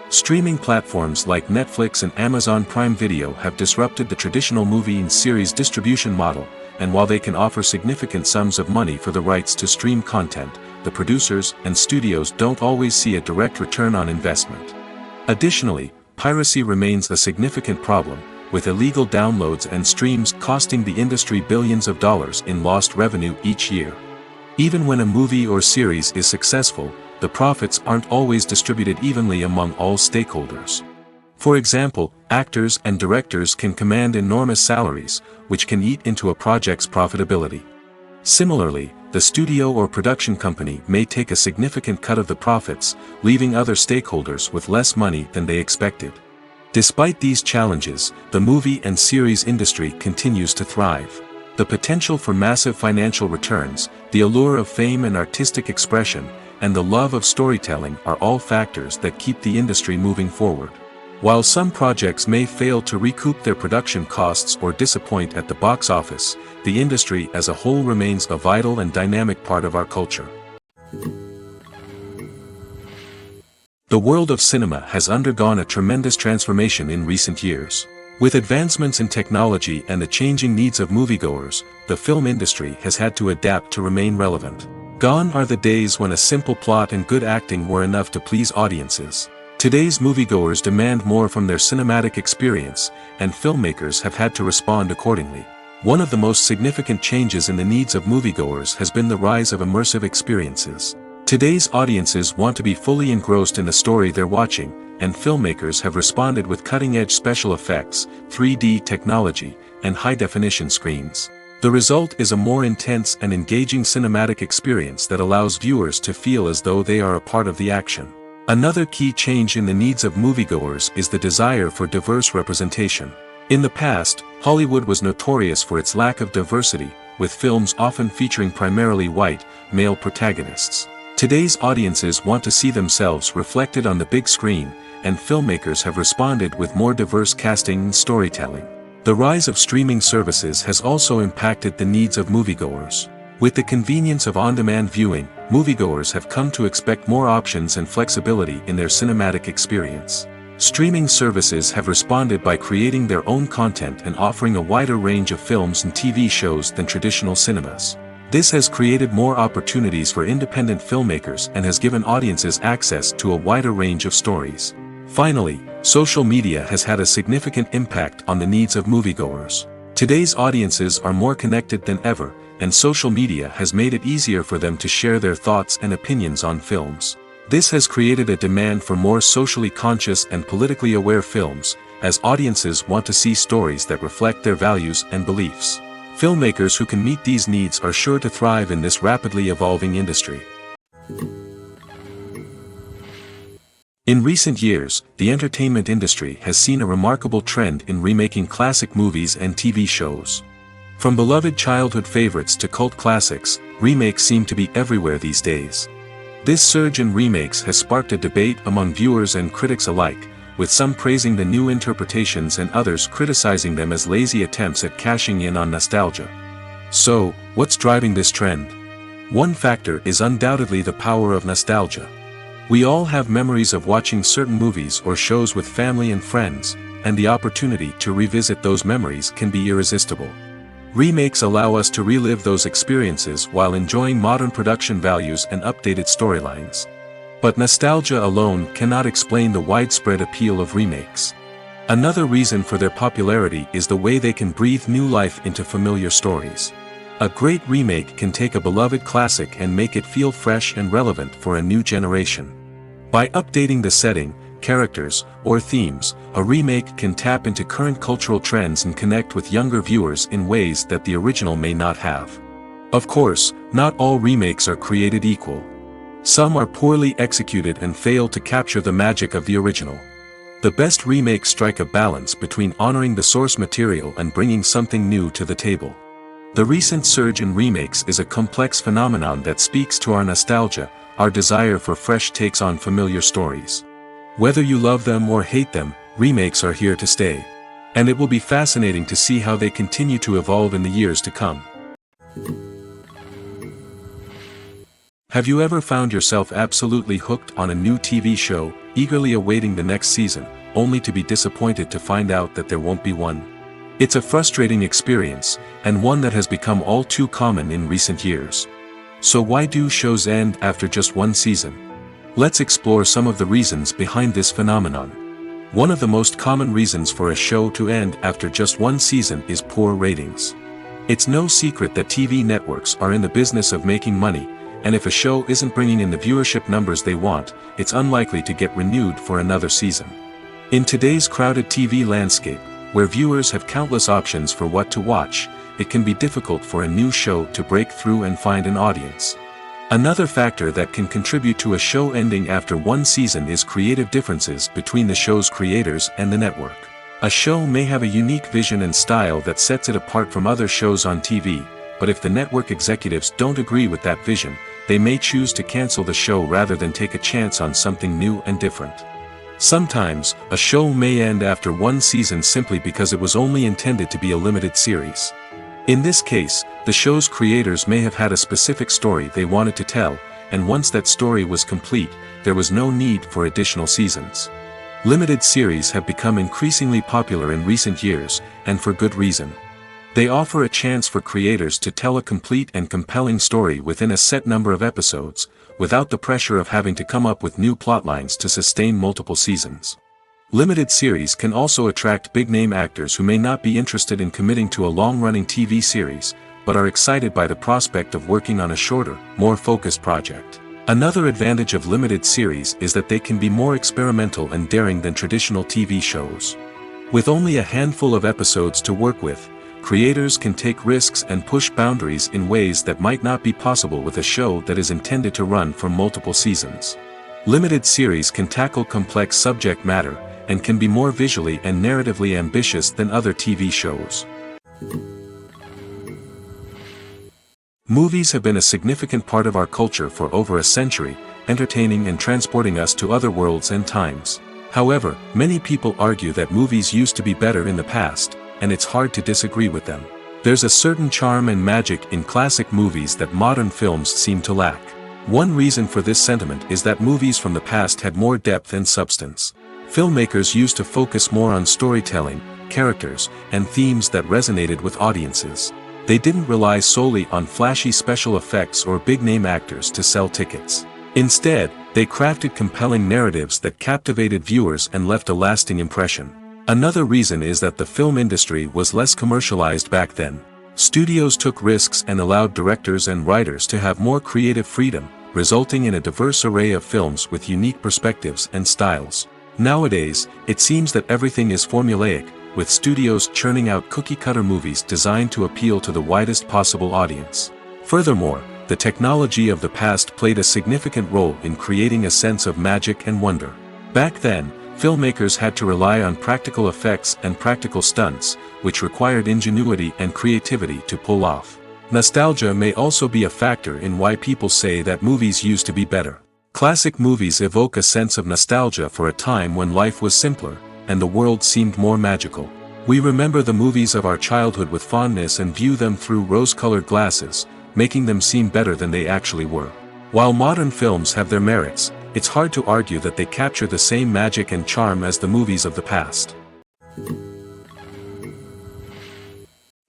Streaming platforms like Netflix and Amazon Prime Video have disrupted the traditional movie and series distribution model, and while they can offer significant sums of money for the rights to stream content, the producers and studios don't always see a direct return on investment. Additionally, piracy remains a significant problem, with illegal downloads and streams costing the industry billions of dollars in lost revenue each year. Even when a movie or series is successful, the profits aren't always distributed evenly among all stakeholders. For example, actors and directors can command enormous salaries, which can eat into a project's profitability. Similarly, the studio or production company may take a significant cut of the profits, leaving other stakeholders with less money than they expected. Despite these challenges, the movie and series industry continues to thrive. The potential for massive financial returns, the allure of fame and artistic expression, and the love of storytelling are all factors that keep the industry moving forward. While some projects may fail to recoup their production costs or disappoint at the box office, the industry as a whole remains a vital and dynamic part of our culture. The world of cinema has undergone a tremendous transformation in recent years. With advancements in technology and the changing needs of moviegoers, the film industry has had to adapt to remain relevant. Gone are the days when a simple plot and good acting were enough to please audiences. Today's moviegoers demand more from their cinematic experience, and filmmakers have had to respond accordingly. One of the most significant changes in the needs of moviegoers has been the rise of immersive experiences. Today's audiences want to be fully engrossed in the story they're watching, and filmmakers have responded with cutting-edge special effects, 3D technology, and high-definition screens. The result is a more intense and engaging cinematic experience that allows viewers to feel as though they are a part of the action. Another key change in the needs of moviegoers is the desire for diverse representation. In the past, Hollywood was notorious for its lack of diversity, with films often featuring primarily white, male protagonists. Today's audiences want to see themselves reflected on the big screen, and filmmakers have responded with more diverse casting and storytelling. The rise of streaming services has also impacted the needs of moviegoers. With the convenience of on-demand viewing, moviegoers have come to expect more options and flexibility in their cinematic experience. Streaming services have responded by creating their own content and offering a wider range of films and TV shows than traditional cinemas. This has created more opportunities for independent filmmakers and has given audiences access to a wider range of stories. Finally, social media has had a significant impact on the needs of moviegoers. Today's audiences are more connected than ever, and social media has made it easier for them to share their thoughts and opinions on films. This has created a demand for more socially conscious and politically aware films, as audiences want to see stories that reflect their values and beliefs. Filmmakers who can meet these needs are sure to thrive in this rapidly evolving industry. In recent years, the entertainment industry has seen a remarkable trend in remaking classic movies and TV shows. From beloved childhood favorites to cult classics, remakes seem to be everywhere these days. This surge in remakes has sparked a debate among viewers and critics alike, with some praising the new interpretations and others criticizing them as lazy attempts at cashing in on nostalgia. So, what's driving this trend? One factor is undoubtedly the power of nostalgia. We all have memories of watching certain movies or shows with family and friends, and the opportunity to revisit those memories can be irresistible. Remakes allow us to relive those experiences while enjoying modern production values and updated storylines. But nostalgia alone cannot explain the widespread appeal of remakes. Another reason for their popularity is the way they can breathe new life into familiar stories. A great remake can take a beloved classic and make it feel fresh and relevant for a new generation. By updating the setting, characters, or themes, a remake can tap into current cultural trends and connect with younger viewers in ways that the original may not have. Of course, not all remakes are created equal. Some are poorly executed and fail to capture the magic of the original. The best remakes strike a balance between honoring the source material and bringing something new to the table. The recent surge in remakes is a complex phenomenon that speaks to our nostalgia, our desire for fresh takes on familiar stories. Whether you love them or hate them, remakes are here to stay. And it will be fascinating to see how they continue to evolve in the years to come. Have you ever found yourself absolutely hooked on a new TV show, eagerly awaiting the next season, only to be disappointed to find out that there won't be one? It's a frustrating experience, and one that has become all too common in recent years. So why do shows end after just one season? Let's explore some of the reasons behind this phenomenon. One of the most common reasons for a show to end after just one season is poor ratings. It's no secret that TV networks are in the business of making money, and if a show isn't bringing in the viewership numbers they want, it's unlikely to get renewed for another season. In today's crowded TV landscape, where viewers have countless options for what to watch, it can be difficult for a new show to break through and find an audience. Another factor that can contribute to a show ending after one season is creative differences between the show's creators and the network. A show may have a unique vision and style that sets it apart from other shows on TV, but if the network executives don't agree with that vision, they may choose to cancel the show rather than take a chance on something new and different. Sometimes, a show may end after one season simply because it was only intended to be a limited series. In this case, the show's creators may have had a specific story they wanted to tell, and once that story was complete, there was no need for additional seasons. Limited series have become increasingly popular in recent years, and for good reason. They offer a chance for creators to tell a complete and compelling story within a set number of episodes, without the pressure of having to come up with new plotlines to sustain multiple seasons. Limited series can also attract big-name actors who may not be interested in committing to a long-running TV series, but are excited by the prospect of working on a shorter, more focused project. Another advantage of limited series is that they can be more experimental and daring than traditional TV shows. With only a handful of episodes to work with, creators can take risks and push boundaries in ways that might not be possible with a show that is intended to run for multiple seasons. Limited series can tackle complex subject matter, and can be more visually and narratively ambitious than other TV shows. Movies have been a significant part of our culture for over a century, entertaining and transporting us to other worlds and times. However, many people argue that movies used to be better in the past, and it's hard to disagree with them. There's a certain charm and magic in classic movies that modern films seem to lack. One reason for this sentiment is that movies from the past had more depth and substance. Filmmakers used to focus more on storytelling, characters, and themes that resonated with audiences. They didn't rely solely on flashy special effects or big-name actors to sell tickets. Instead, they crafted compelling narratives that captivated viewers and left a lasting impression. Another reason is that the film industry was less commercialized back then. Studios took risks and allowed directors and writers to have more creative freedom, resulting in a diverse array of films with unique perspectives and styles. Nowadays, it seems that everything is formulaic, with studios churning out cookie-cutter movies designed to appeal to the widest possible audience. Furthermore, the technology of the past played a significant role in creating a sense of magic and wonder. Back then, filmmakers had to rely on practical effects and practical stunts, which required ingenuity and creativity to pull off. Nostalgia may also be a factor in why people say that movies used to be better. Classic movies evoke a sense of nostalgia for a time when life was simpler, and the world seemed more magical. We remember the movies of our childhood with fondness and view them through rose-colored glasses, making them seem better than they actually were. While modern films have their merits, it's hard to argue that they capture the same magic and charm as the movies of the past.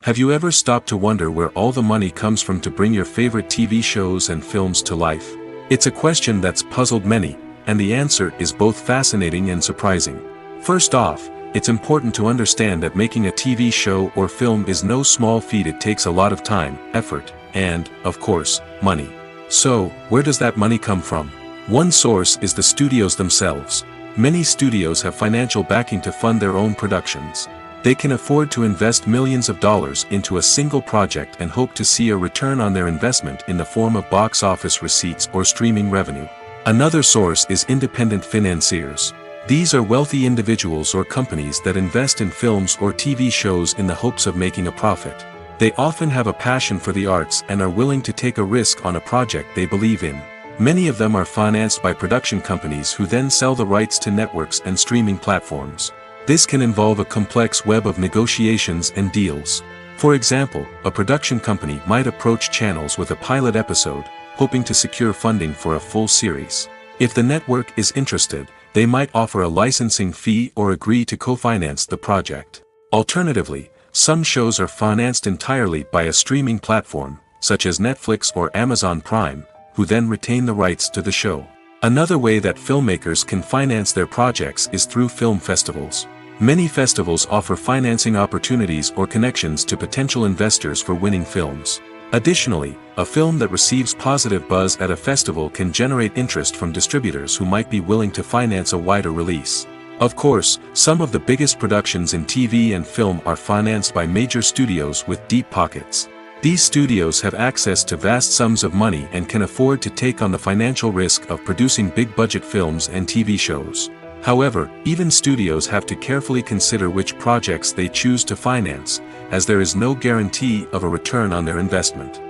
Have you ever stopped to wonder where all the money comes from to bring your favorite TV shows and films to life? It's a question that's puzzled many, and the answer is both fascinating and surprising. First off, it's important to understand that making a TV show or film is no small feat. It takes a lot of time, effort, and, of course, money. So, where does that money come from? One source is the studios themselves. Many studios have financial backing to fund their own productions. They can afford to invest millions of dollars into a single project and hope to see a return on their investment in the form of box office receipts or streaming revenue. Another source is independent financiers. These are wealthy individuals or companies that invest in films or TV shows in the hopes of making a profit. They often have a passion for the arts and are willing to take a risk on a project they believe in. Many of them are financed by production companies who then sell the rights to networks and streaming platforms. This can involve a complex web of negotiations and deals. For example, a production company might approach channels with a pilot episode, hoping to secure funding for a full series. If the network is interested, they might offer a licensing fee or agree to co-finance the project. Alternatively, some shows are financed entirely by a streaming platform, such as Netflix or Amazon Prime, who then retain the rights to the show. Another way that filmmakers can finance their projects is through film festivals. Many festivals offer financing opportunities or connections to potential investors for winning films. Additionally, a film that receives positive buzz at a festival can generate interest from distributors who might be willing to finance a wider release. Of course, some of the biggest productions in TV and film are financed by major studios with deep pockets. These studios have access to vast sums of money and can afford to take on the financial risk of producing big-budget films and TV shows. However, even studios have to carefully consider which projects they choose to finance, as there is no guarantee of a return on their investment.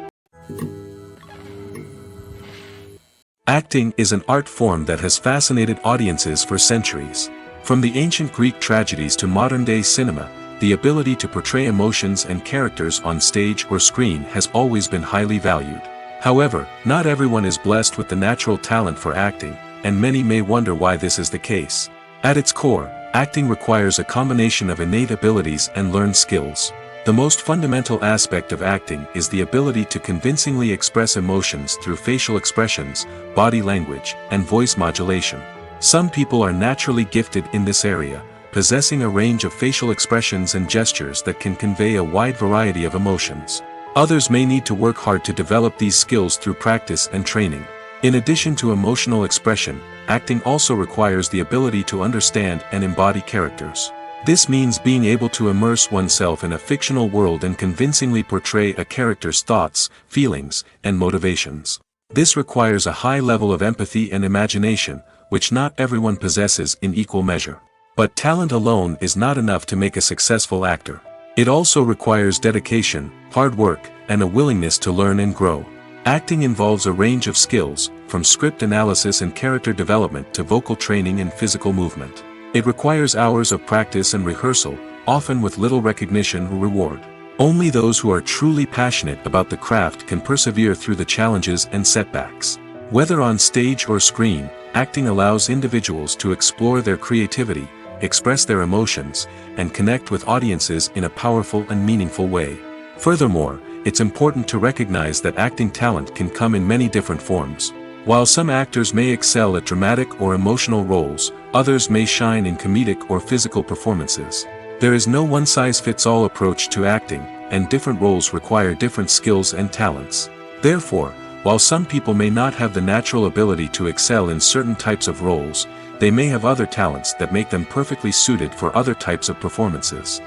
Acting is an art form that has fascinated audiences for centuries. From the ancient Greek tragedies to modern-day cinema, the ability to portray emotions and characters on stage or screen has always been highly valued. However, not everyone is blessed with the natural talent for acting, and many may wonder why this is the case. At its core, acting requires a combination of innate abilities and learned skills. The most fundamental aspect of acting is the ability to convincingly express emotions through facial expressions, body language, and voice modulation. Some people are naturally gifted in this area, possessing a range of facial expressions and gestures that can convey a wide variety of emotions. Others may need to work hard to develop these skills through practice and training. In addition to emotional expression, acting also requires the ability to understand and embody characters. This means being able to immerse oneself in a fictional world and convincingly portray a character's thoughts, feelings, and motivations. This requires a high level of empathy and imagination, which not everyone possesses in equal measure. But talent alone is not enough to make a successful actor. It also requires dedication, hard work, and a willingness to learn and grow. Acting involves a range of skills, from script analysis and character development to vocal training and physical movement. It requires hours of practice and rehearsal, often with little recognition or reward. Only those who are truly passionate about the craft can persevere through the challenges and setbacks. Whether on stage or screen, acting allows individuals to explore their creativity, express their emotions, and connect with audiences in a powerful and meaningful way. Furthermore, it's important to recognize that acting talent can come in many different forms. While some actors may excel at dramatic or emotional roles, others may shine in comedic or physical performances. There is no one-size-fits-all approach to acting, and different roles require different skills and talents. Therefore, while some people may not have the natural ability to excel in certain types of roles, they may have other talents that make them perfectly suited for other types of performances.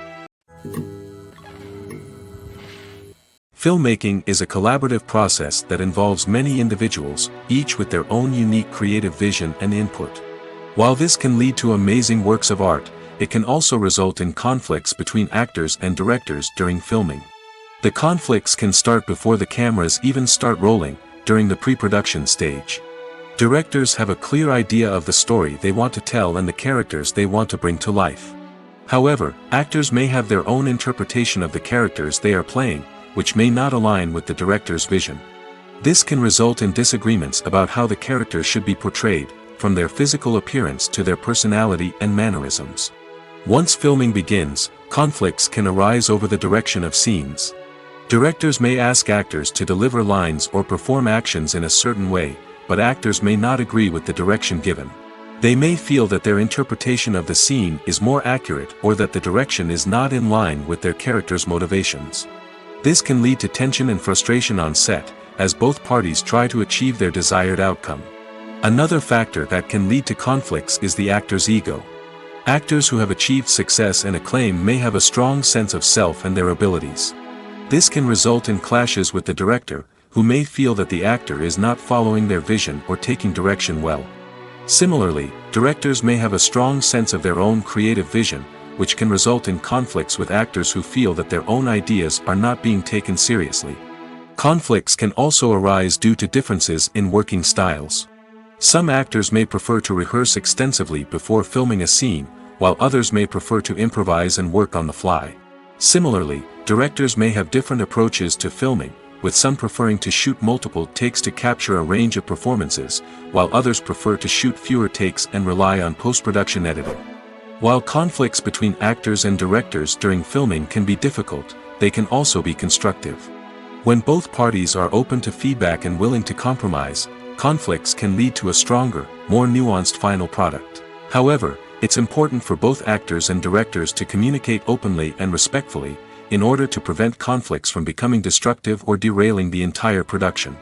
Filmmaking is a collaborative process that involves many individuals, each with their own unique creative vision and input. While this can lead to amazing works of art, it can also result in conflicts between actors and directors during filming. The conflicts can start before the cameras even start rolling, during the pre-production stage. Directors have a clear idea of the story they want to tell and the characters they want to bring to life. However, actors may have their own interpretation of the characters they are playing, which may not align with the director's vision. This can result in disagreements about how the characters should be portrayed, from their physical appearance to their personality and mannerisms. Once filming begins, conflicts can arise over the direction of scenes. Directors may ask actors to deliver lines or perform actions in a certain way, but actors may not agree with the direction given. They may feel that their interpretation of the scene is more accurate or that the direction is not in line with their character's motivations. This can lead to tension and frustration on set, as both parties try to achieve their desired outcome. Another factor that can lead to conflicts is the actor's ego. Actors who have achieved success and acclaim may have a strong sense of self and their abilities. This can result in clashes with the director, who may feel that the actor is not following their vision or taking direction well. Similarly, directors may have a strong sense of their own creative vision, which can result in conflicts with actors who feel that their own ideas are not being taken seriously. Conflicts can also arise due to differences in working styles. Some actors may prefer to rehearse extensively before filming a scene, while others may prefer to improvise and work on the fly. Similarly, directors may have different approaches to filming, with some preferring to shoot multiple takes to capture a range of performances, while others prefer to shoot fewer takes and rely on post-production editing. While conflicts between actors and directors during filming can be difficult, they can also be constructive. When both parties are open to feedback and willing to compromise, conflicts can lead to a stronger, more nuanced final product. However, it's important for both actors and directors to communicate openly and respectfully, in order to prevent conflicts from becoming destructive or derailing the entire production.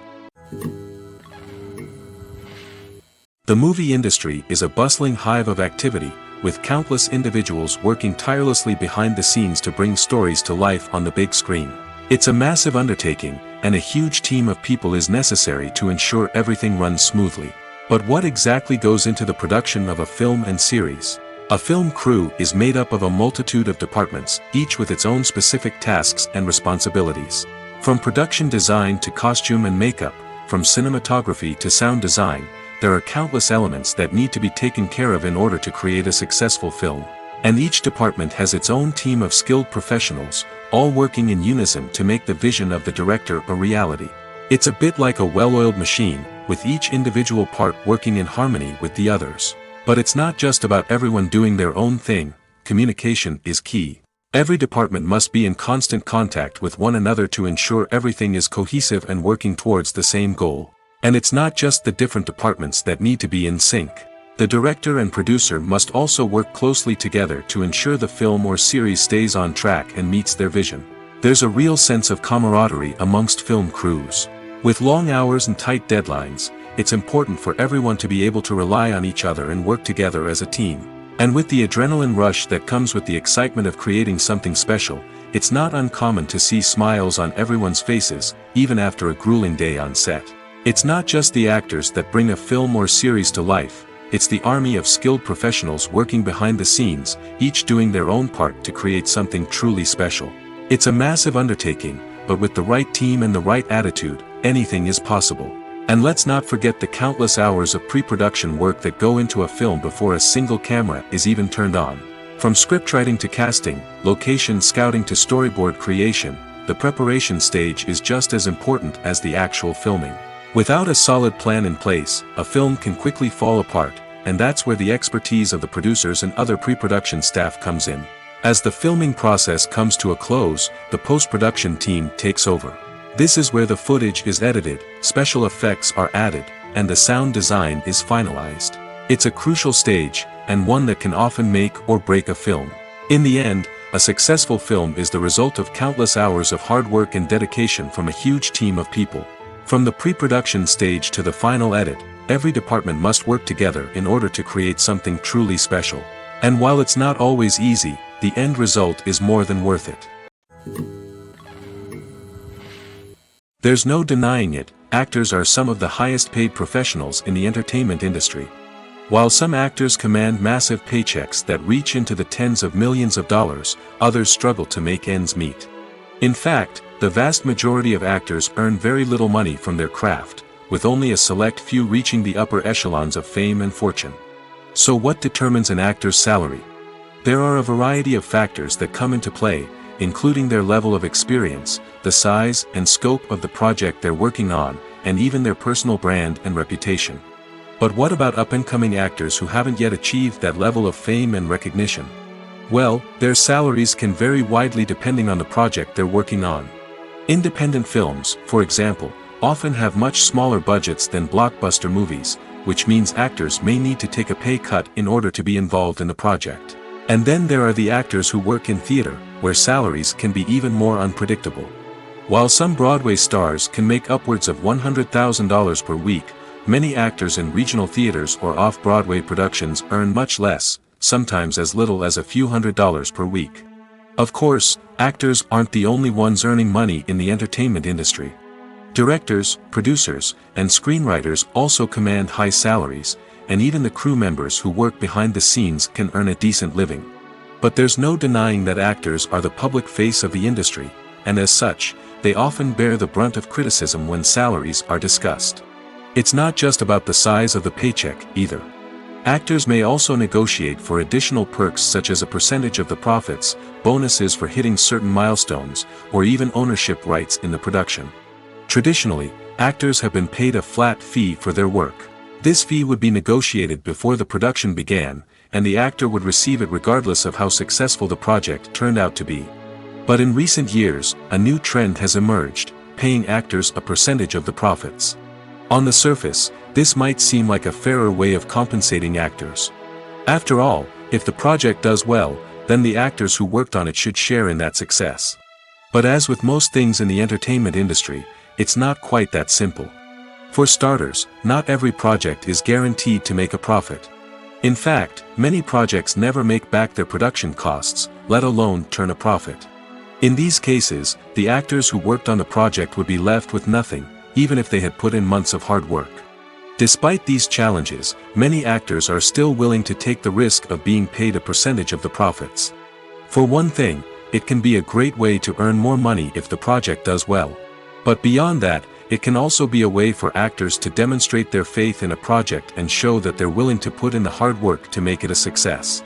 The movie industry is a bustling hive of activity, with countless individuals working tirelessly behind the scenes to bring stories to life on the big screen. It's a massive undertaking, and a huge team of people is necessary to ensure everything runs smoothly. But what exactly goes into the production of a film and series? A film crew is made up of a multitude of departments, each with its own specific tasks and responsibilities. From production design to costume and makeup, from cinematography to sound design, there are countless elements that need to be taken care of in order to create a successful film. And each department has its own team of skilled professionals, all working in unison to make the vision of the director a reality. It's a bit like a well-oiled machine, with each individual part working in harmony with the others. But it's not just about everyone doing their own thing. Communication is key. Every department must be in constant contact with one another to ensure everything is cohesive and working towards the same goal. And it's not just the different departments that need to be in sync. The director and producer must also work closely together to ensure the film or series stays on track and meets their vision. There's a real sense of camaraderie amongst film crews. With long hours and tight deadlines, it's important for everyone to be able to rely on each other and work together as a team. And with the adrenaline rush that comes with the excitement of creating something special, it's not uncommon to see smiles on everyone's faces, even after a grueling day on set. It's not just the actors that bring a film or series to life, it's the army of skilled professionals working behind the scenes, each doing their own part to create something truly special. It's a massive undertaking, but with the right team and the right attitude, anything is possible. And let's not forget the countless hours of pre-production work that go into a film before a single camera is even turned on. From scriptwriting to casting, location scouting to storyboard creation, the preparation stage is just as important as the actual filming. Without a solid plan in place, a film can quickly fall apart, and that's where the expertise of the producers and other pre-production staff comes in. As the filming process comes to a close, the post-production team takes over. This is where the footage is edited, special effects are added, and the sound design is finalized. It's a crucial stage, and one that can often make or break a film. In the end, a successful film is the result of countless hours of hard work and dedication from a huge team of people. From the pre-production stage to the final edit, every department must work together in order to create something truly special. And while it's not always easy, the end result is more than worth it. There's no denying it, actors are some of the highest paid professionals in the entertainment industry. While some actors command massive paychecks that reach into the tens of millions of dollars, others struggle to make ends meet. In fact, the vast majority of actors earn very little money from their craft, with only a select few reaching the upper echelons of fame and fortune. So what determines an actor's salary? There are a variety of factors that come into play, including their level of experience, the size and scope of the project they're working on, and even their personal brand and reputation. But what about up-and-coming actors who haven't yet achieved that level of fame and recognition? Well, their salaries can vary widely depending on the project they're working on. Independent films, for example, often have much smaller budgets than blockbuster movies, which means actors may need to take a pay cut in order to be involved in the project. And then there are the actors who work in theater, where salaries can be even more unpredictable. While some Broadway stars can make upwards of $100,000 per week, many actors in regional theaters or off-Broadway productions earn much less, sometimes as little as a few $100s per week. Of course, actors aren't the only ones earning money in the entertainment industry. Directors, producers, and screenwriters also command high salaries, and even the crew members who work behind the scenes can earn a decent living. But there's no denying that actors are the public face of the industry, and as such, they often bear the brunt of criticism when salaries are discussed. It's not just about the size of the paycheck, either. Actors may also negotiate for additional perks such as a percentage of the profits, bonuses for hitting certain milestones, or even ownership rights in the production. Traditionally, actors have been paid a flat fee for their work. This fee would be negotiated before the production began, and the actor would receive it regardless of how successful the project turned out to be. But in recent years, a new trend has emerged, paying actors a percentage of the profits. On the surface, this might seem like a fairer way of compensating actors. After all, if the project does well, then the actors who worked on it should share in that success. But as with most things in the entertainment industry, it's not quite that simple. For starters, not every project is guaranteed to make a profit. In fact, many projects never make back their production costs, let alone turn a profit. In these cases, the actors who worked on the project would be left with nothing, even if they had put in months of hard work. Despite these challenges, many actors are still willing to take the risk of being paid a percentage of the profits. For one thing, it can be a great way to earn more money if the project does well. But beyond that, it can also be a way for actors to demonstrate their faith in a project and show that they're willing to put in the hard work to make it a success.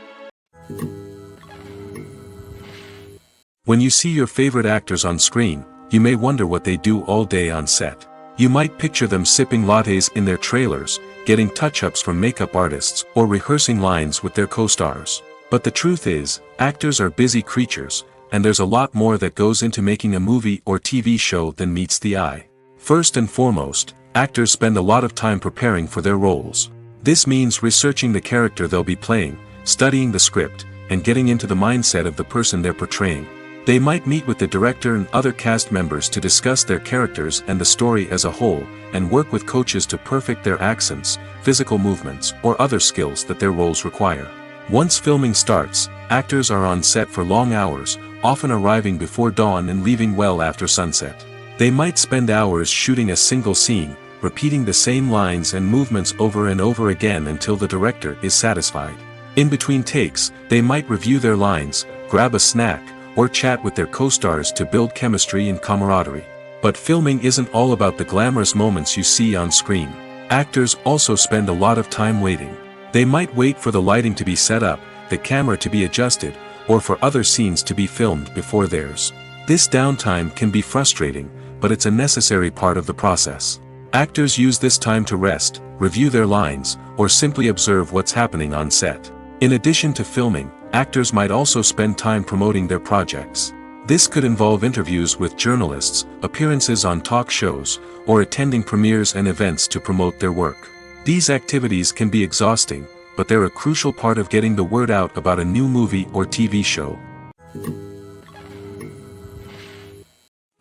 When you see your favorite actors on screen, you may wonder what they do all day on set. You might picture them sipping lattes in their trailers, getting touch-ups from makeup artists, or rehearsing lines with their co-stars. But the truth is, actors are busy creatures, and there's a lot more that goes into making a movie or TV show than meets the eye. First and foremost, actors spend a lot of time preparing for their roles. This means researching the character they'll be playing, studying the script, and getting into the mindset of the person they're portraying. They might meet with the director and other cast members to discuss their characters and the story as a whole, and work with coaches to perfect their accents, physical movements, or other skills that their roles require. Once filming starts, actors are on set for long hours, often arriving before dawn and leaving well after sunset. They might spend hours shooting a single scene, repeating the same lines and movements over and over again until the director is satisfied. In between takes, they might review their lines, grab a snack, or chat with their co-stars to build chemistry and camaraderie. But filming isn't all about the glamorous moments you see on screen. Actors also spend a lot of time waiting. They might wait for the lighting to be set up, the camera to be adjusted, or for other scenes to be filmed before theirs. This downtime can be frustrating, but it's a necessary part of the process. Actors use this time to rest, review their lines, or simply observe what's happening on set. In addition to filming, actors might also spend time promoting their projects. This could involve interviews with journalists, appearances on talk shows, or attending premieres and events to promote their work. These activities can be exhausting, but they're a crucial part of getting the word out about a new movie or TV show.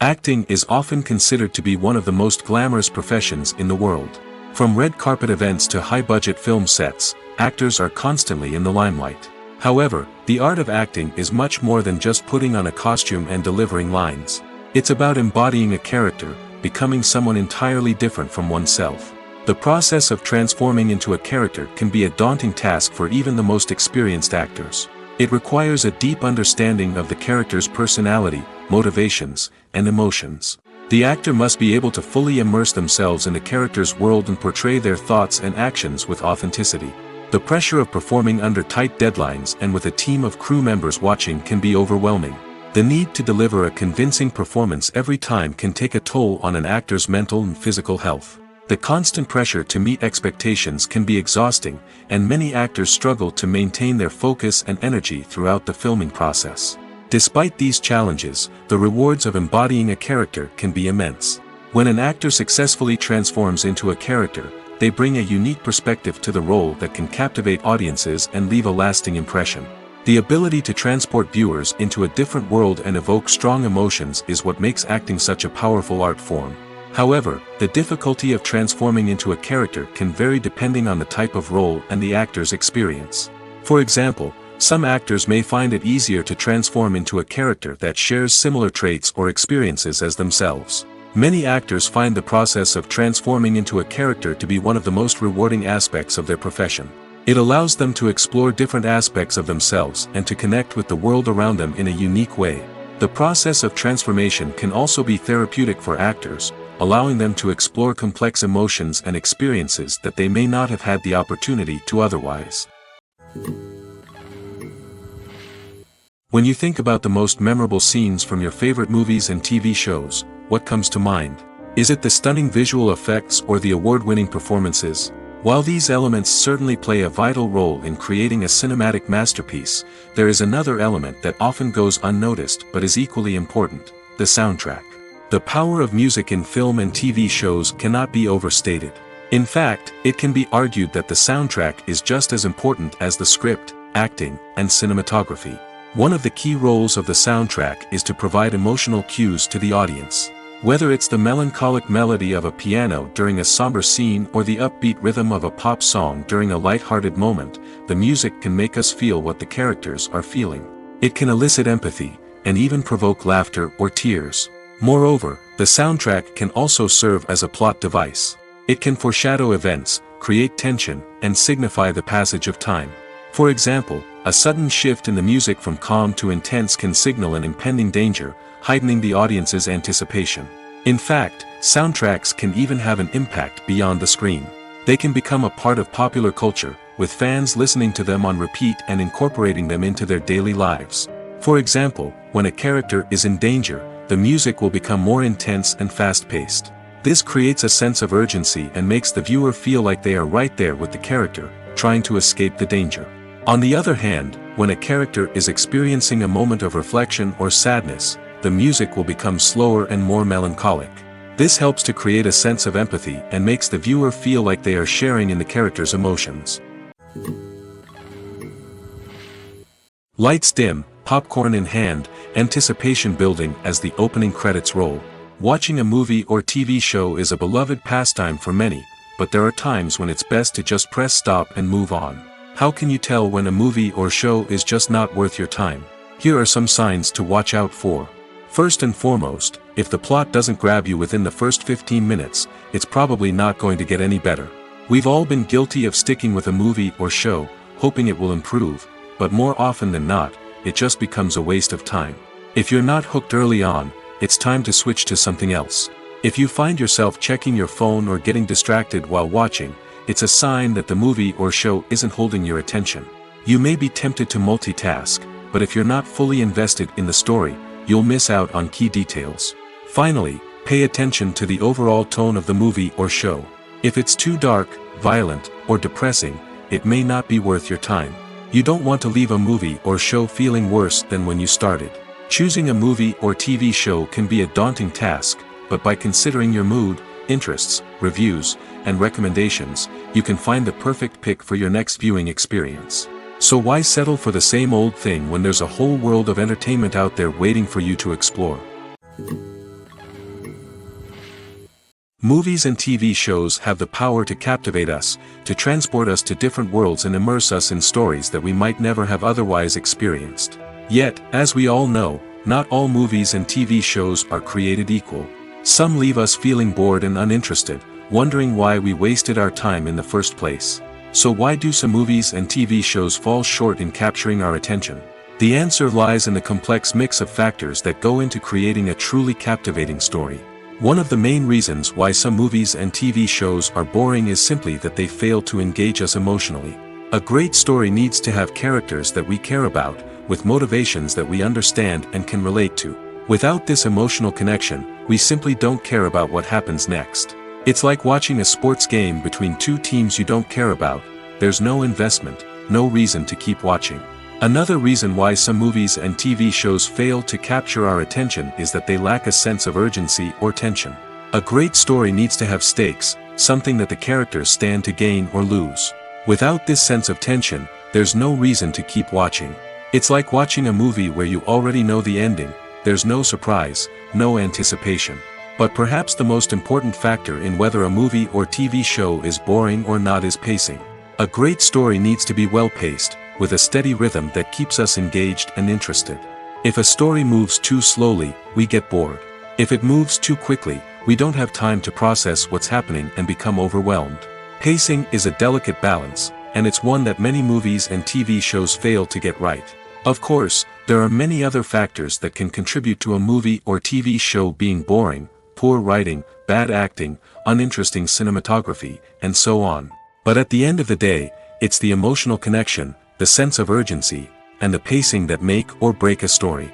Acting is often considered to be one of the most glamorous professions in the world. From red carpet events to high-budget film sets, actors are constantly in the limelight. However, the art of acting is much more than just putting on a costume and delivering lines. It's about embodying a character, becoming someone entirely different from oneself. The process of transforming into a character can be a daunting task for even the most experienced actors. It requires a deep understanding of the character's personality, motivations, and emotions. The actor must be able to fully immerse themselves in the character's world and portray their thoughts and actions with authenticity. The pressure of performing under tight deadlines and with a team of crew members watching can be overwhelming. The need to deliver a convincing performance every time can take a toll on an actor's mental and physical health. The constant pressure to meet expectations can be exhausting, and many actors struggle to maintain their focus and energy throughout the filming process. Despite these challenges, the rewards of embodying a character can be immense. When an actor successfully transforms into a character, they bring a unique perspective to the role that can captivate audiences and leave a lasting impression. The ability to transport viewers into a different world and evoke strong emotions is what makes acting such a powerful art form. However, the difficulty of transforming into a character can vary depending on the type of role and the actor's experience. For example, some actors may find it easier to transform into a character that shares similar traits or experiences as themselves. Many actors find the process of transforming into a character to be one of the most rewarding aspects of their profession. It allows them to explore different aspects of themselves and to connect with the world around them in a unique way. The process of transformation can also be therapeutic for actors, allowing them to explore complex emotions and experiences that they may not have had the opportunity to otherwise. When you think about the most memorable scenes from your favorite movies and TV shows, what comes to mind? Is it the stunning visual effects or the award-winning performances? While these elements certainly play a vital role in creating a cinematic masterpiece, there is another element that often goes unnoticed but is equally important: the soundtrack. The power of music in film and TV shows cannot be overstated. In fact, it can be argued that the soundtrack is just as important as the script, acting, and cinematography. One of the key roles of the soundtrack is to provide emotional cues to the audience. Whether it's the melancholic melody of a piano during a somber scene or the upbeat rhythm of a pop song during a light-hearted moment, the music can make us feel what the characters are feeling. It can elicit empathy, and even provoke laughter or tears. Moreover, the soundtrack can also serve as a plot device. It can foreshadow events, create tension, and signify the passage of time. For example, a sudden shift in the music from calm to intense can signal an impending danger, heightening the audience's anticipation. In fact, soundtracks can even have an impact beyond the screen. They can become a part of popular culture, with fans listening to them on repeat and incorporating them into their daily lives. For example, when a character is in danger, the music will become more intense and fast-paced. This creates a sense of urgency and makes the viewer feel like they are right there with the character, trying to escape the danger. On the other hand, when a character is experiencing a moment of reflection or sadness, the music will become slower and more melancholic. This helps to create a sense of empathy and makes the viewer feel like they are sharing in the character's emotions. Lights dim, popcorn in hand, anticipation building as the opening credits roll. Watching a movie or TV show is a beloved pastime for many, but there are times when it's best to just press stop and move on. How can you tell when a movie or show is just not worth your time? Here are some signs to watch out for. First and foremost, if the plot doesn't grab you within the first 15 minutes, it's probably not going to get any better. We've all been guilty of sticking with a movie or show, hoping it will improve, but more often than not, it just becomes a waste of time. If you're not hooked early on, it's time to switch to something else. If you find yourself checking your phone or getting distracted while watching, it's a sign that the movie or show isn't holding your attention. You may be tempted to multitask, but if you're not fully invested in the story, you'll miss out on key details. Finally, pay attention to the overall tone of the movie or show. If it's too dark, violent, or depressing, it may not be worth your time. You don't want to leave a movie or show feeling worse than when you started. Choosing a movie or TV show can be a daunting task, but by considering your mood, interests, reviews, and recommendations, you can find the perfect pick for your next viewing experience. So why settle for the same old thing when there's a whole world of entertainment out there waiting for you to explore? Movies and TV shows have the power to captivate us, to transport us to different worlds and immerse us in stories that we might never have otherwise experienced. Yet, as we all know, not all movies and TV shows are created equal. Some leave us feeling bored and uninterested, wondering why we wasted our time in the first place. So why do some movies and TV shows fall short in capturing our attention? The answer lies in the complex mix of factors that go into creating a truly captivating story. One of the main reasons why some movies and TV shows are boring is simply that they fail to engage us emotionally. A great story needs to have characters that we care about, with motivations that we understand and can relate to. Without this emotional connection, we simply don't care about what happens next. It's like watching a sports game between two teams you don't care about. There's no investment, no reason to keep watching. Another reason why some movies and TV shows fail to capture our attention is that they lack a sense of urgency or tension. A great story needs to have stakes, something that the characters stand to gain or lose. Without this sense of tension, there's no reason to keep watching. It's like watching a movie where you already know the ending. There's no surprise, no anticipation. But perhaps the most important factor in whether a movie or TV show is boring or not is pacing. A great story needs to be well-paced, with a steady rhythm that keeps us engaged and interested. If a story moves too slowly, we get bored. If it moves too quickly, we don't have time to process what's happening and become overwhelmed. Pacing is a delicate balance, and it's one that many movies and TV shows fail to get right. Of course, there are many other factors that can contribute to a movie or TV show being boring: poor writing, bad acting, uninteresting cinematography, and so on. But at the end of the day, it's the emotional connection, the sense of urgency, and the pacing that make or break a story.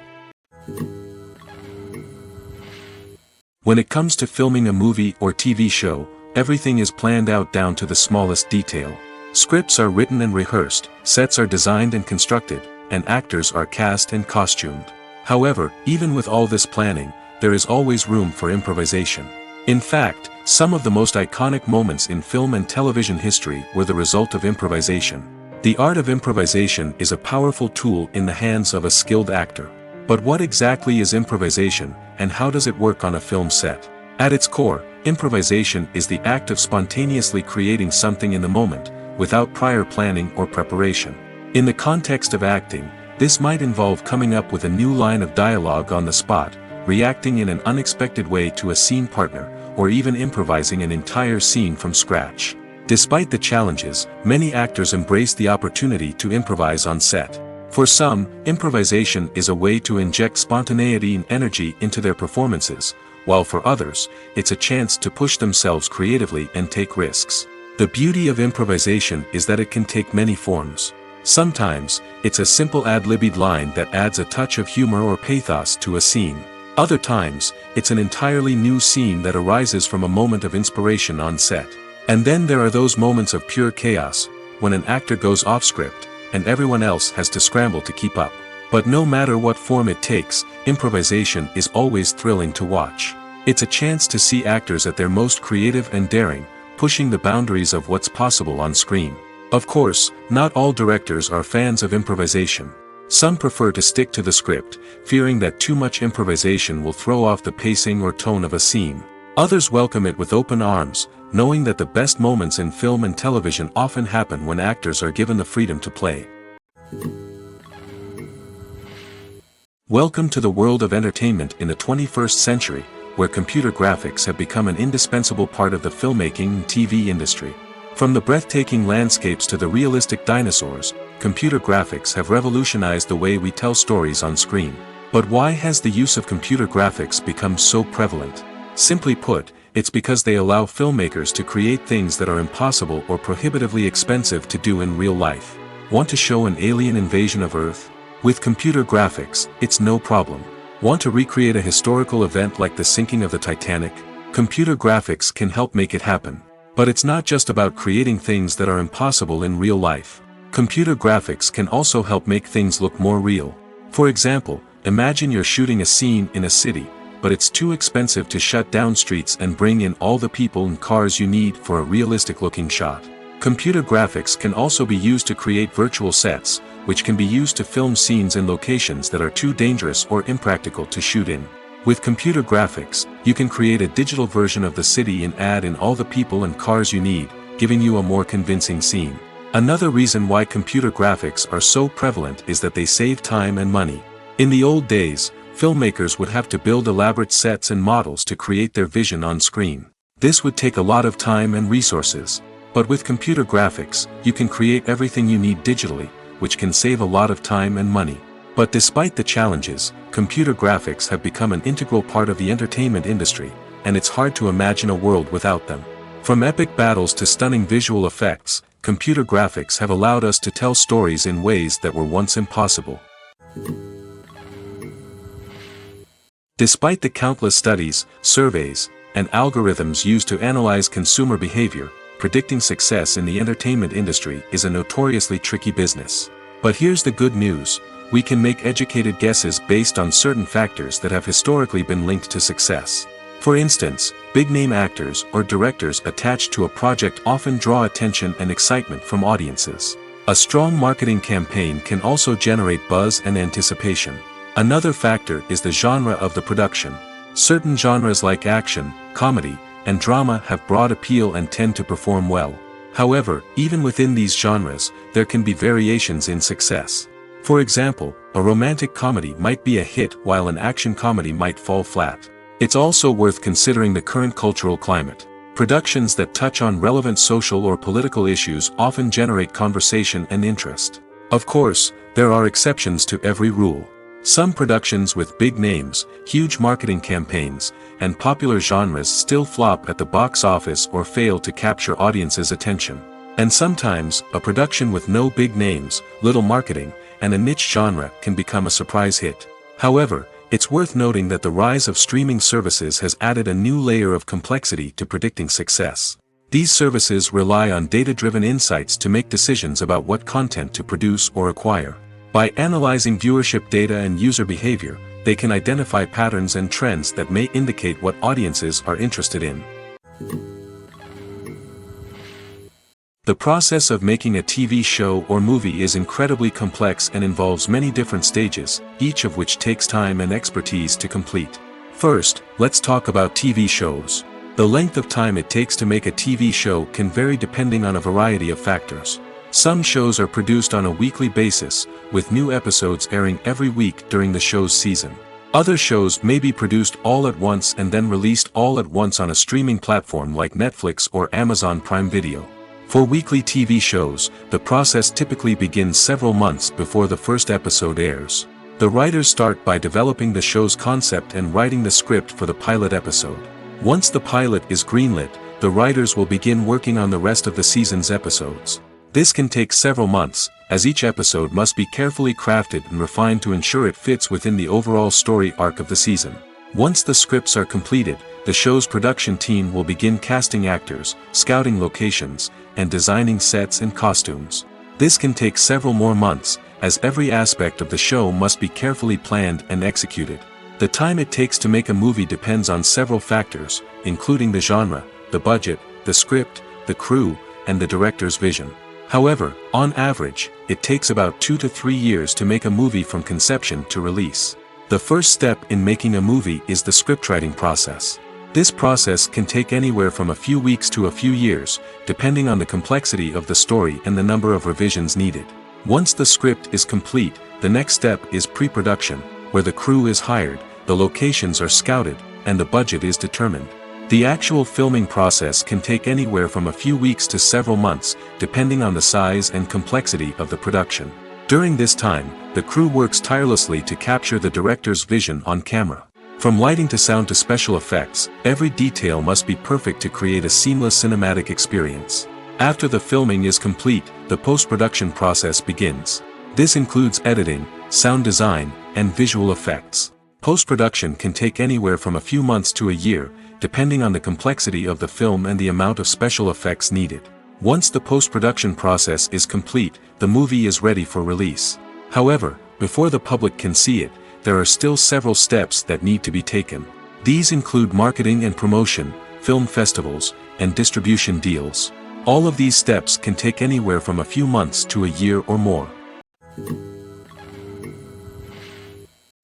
When it comes to filming a movie or TV show, everything is planned out down to the smallest detail. Scripts are written and rehearsed, sets are designed and constructed, and actors are cast and costumed. However, even with all this planning, there is always room for improvisation. In fact, some of the most iconic moments in film and television history were the result of improvisation. The art of improvisation is a powerful tool in the hands of a skilled actor. But what exactly is improvisation, and how does it work on a film set? At its core, improvisation is the act of spontaneously creating something in the moment, without prior planning or preparation. In the context of acting, this might involve coming up with a new line of dialogue on the spot, reacting in an unexpected way to a scene partner, or even improvising an entire scene from scratch. Despite the challenges, many actors embrace the opportunity to improvise on set. For some, improvisation is a way to inject spontaneity and energy into their performances, while for others, it's a chance to push themselves creatively and take risks. The beauty of improvisation is that it can take many forms. Sometimes, it's a simple ad-libbed line that adds a touch of humor or pathos to a scene. Other times, it's an entirely new scene that arises from a moment of inspiration on set. And then there are those moments of pure chaos, when an actor goes off script, and everyone else has to scramble to keep up. But no matter what form it takes, improvisation is always thrilling to watch. It's a chance to see actors at their most creative and daring, pushing the boundaries of what's possible on screen. Of course, not all directors are fans of improvisation. Some prefer to stick to the script, fearing that too much improvisation will throw off the pacing or tone of a scene. Others welcome it with open arms, knowing that the best moments in film and television often happen when actors are given the freedom to play. Welcome to the world of entertainment in the 21st century, where computer graphics have become an indispensable part of the filmmaking and TV industry. From the breathtaking landscapes to the realistic dinosaurs, computer graphics have revolutionized the way we tell stories on screen. But why has the use of computer graphics become so prevalent? Simply put, it's because they allow filmmakers to create things that are impossible or prohibitively expensive to do in real life. Want to show an alien invasion of Earth? With computer graphics, it's no problem. Want to recreate a historical event like the sinking of the Titanic? Computer graphics can help make it happen. But it's not just about creating things that are impossible in real life. Computer graphics can also help make things look more real. For example, imagine you're shooting a scene in a city, but it's too expensive to shut down streets and bring in all the people and cars you need for a realistic-looking shot. Computer graphics can also be used to create virtual sets, which can be used to film scenes in locations that are too dangerous or impractical to shoot in. With computer graphics, you can create a digital version of the city and add in all the people and cars you need, giving you a more convincing scene. Another reason why computer graphics are so prevalent is that they save time and money. In the old days, filmmakers would have to build elaborate sets and models to create their vision on screen. This would take a lot of time and resources. But with computer graphics, you can create everything you need digitally, which can save a lot of time and money. But despite the challenges, computer graphics have become an integral part of the entertainment industry, and it's hard to imagine a world without them. From epic battles to stunning visual effects, computer graphics have allowed us to tell stories in ways that were once impossible. Despite the countless studies, surveys, and algorithms used to analyze consumer behavior, predicting success in the entertainment industry is a notoriously tricky business. But here's the good news: we can make educated guesses based on certain factors that have historically been linked to success. For instance, big-name actors or directors attached to a project often draw attention and excitement from audiences. A strong marketing campaign can also generate buzz and anticipation. Another factor is the genre of the production. Certain genres like action, comedy, and drama have broad appeal and tend to perform well. However, even within these genres, there can be variations in success. For example, a romantic comedy might be a hit while an action comedy might fall flat. It's also worth considering the current cultural climate. Productions that touch on relevant social or political issues often generate conversation and interest. Of course, there are exceptions to every rule. Some productions with big names, huge marketing campaigns, and popular genres still flop at the box office or fail to capture audiences' attention. And sometimes, a production with no big names, little marketing, and a niche genre can become a surprise hit. However, it's worth noting that the rise of streaming services has added a new layer of complexity to predicting success. These services rely on data-driven insights to make decisions about what content to produce or acquire. By analyzing viewership data and user behavior, they can identify patterns and trends that may indicate what audiences are interested in. The process of making a TV show or movie is incredibly complex and involves many different stages, each of which takes time and expertise to complete. First, let's talk about TV shows. The length of time it takes to make a TV show can vary depending on a variety of factors. Some shows are produced on a weekly basis, with new episodes airing every week during the show's season. Other shows may be produced all at once and then released all at once on a streaming platform like Netflix or Amazon Prime Video. For weekly TV shows, the process typically begins several months before the first episode airs. The writers start by developing the show's concept and writing the script for the pilot episode. Once the pilot is greenlit, the writers will begin working on the rest of the season's episodes. This can take several months, as each episode must be carefully crafted and refined to ensure it fits within the overall story arc of the season. Once the scripts are completed, the show's production team will begin casting actors, scouting locations, and designing sets and costumes. This can take several more months, as every aspect of the show must be carefully planned and executed. The time it takes to make a movie depends on several factors, including the genre, the budget, the script, the crew, and the director's vision. However, on average, it takes about 2 to 3 years to make a movie from conception to release. The first step in making a movie is the scriptwriting process. This process can take anywhere from a few weeks to a few years, depending on the complexity of the story and the number of revisions needed. Once the script is complete, the next step is pre-production, where the crew is hired, the locations are scouted, and the budget is determined. The actual filming process can take anywhere from a few weeks to several months, depending on the size and complexity of the production. During this time, the crew works tirelessly to capture the director's vision on camera. From lighting to sound to special effects, every detail must be perfect to create a seamless cinematic experience. After the filming is complete, the post-production process begins. This includes editing, sound design, and visual effects. Post-production can take anywhere from a few months to a year, depending on the complexity of the film and the amount of special effects needed. Once the post-production process is complete, the movie is ready for release. However, before the public can see it, there are still several steps that need to be taken. These include marketing and promotion, film festivals, and distribution deals. All of these steps can take anywhere from a few months to a year or more.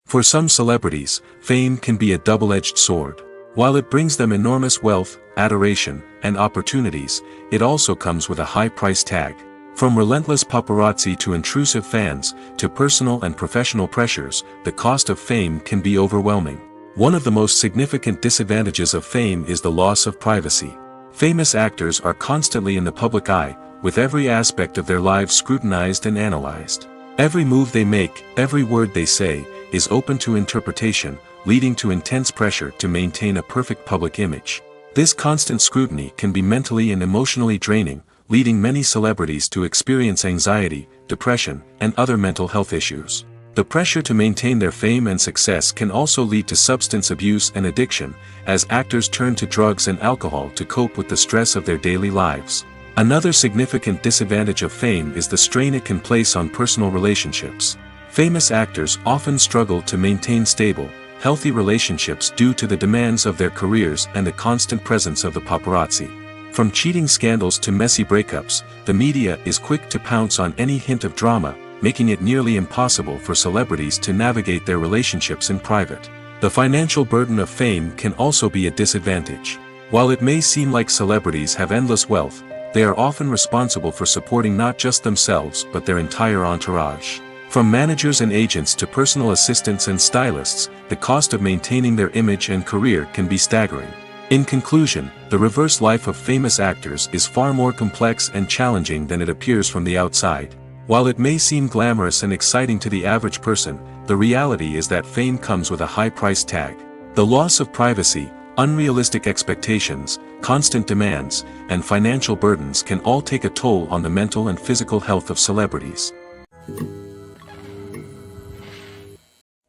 For some celebrities, fame can be a double-edged sword. While it brings them enormous wealth, adoration, and opportunities, it also comes with a high price tag. From relentless paparazzi to intrusive fans, to personal and professional pressures, the cost of fame can be overwhelming. One of the most significant disadvantages of fame is the loss of privacy. Famous actors are constantly in the public eye, with every aspect of their lives scrutinized and analyzed. Every move they make, every word they say, is open to interpretation, leading to intense pressure to maintain a perfect public image. This constant scrutiny can be mentally and emotionally draining, leading many celebrities to experience anxiety, depression, and other mental health issues. The pressure to maintain their fame and success can also lead to substance abuse and addiction, as actors turn to drugs and alcohol to cope with the stress of their daily lives. Another significant disadvantage of fame is the strain it can place on personal relationships. Famous actors often struggle to maintain stable, healthy relationships due to the demands of their careers and the constant presence of the paparazzi. From cheating scandals to messy breakups, the media is quick to pounce on any hint of drama, making it nearly impossible for celebrities to navigate their relationships in private. The financial burden of fame can also be a disadvantage. While it may seem like celebrities have endless wealth, they are often responsible for supporting not just themselves but their entire entourage. From managers and agents to personal assistants and stylists, the cost of maintaining their image and career can be staggering. In conclusion, the reverse life of famous actors is far more complex and challenging than it appears from the outside. While it may seem glamorous and exciting to the average person, the reality is that fame comes with a high price tag. The loss of privacy, unrealistic expectations, constant demands, and financial burdens can all take a toll on the mental and physical health of celebrities.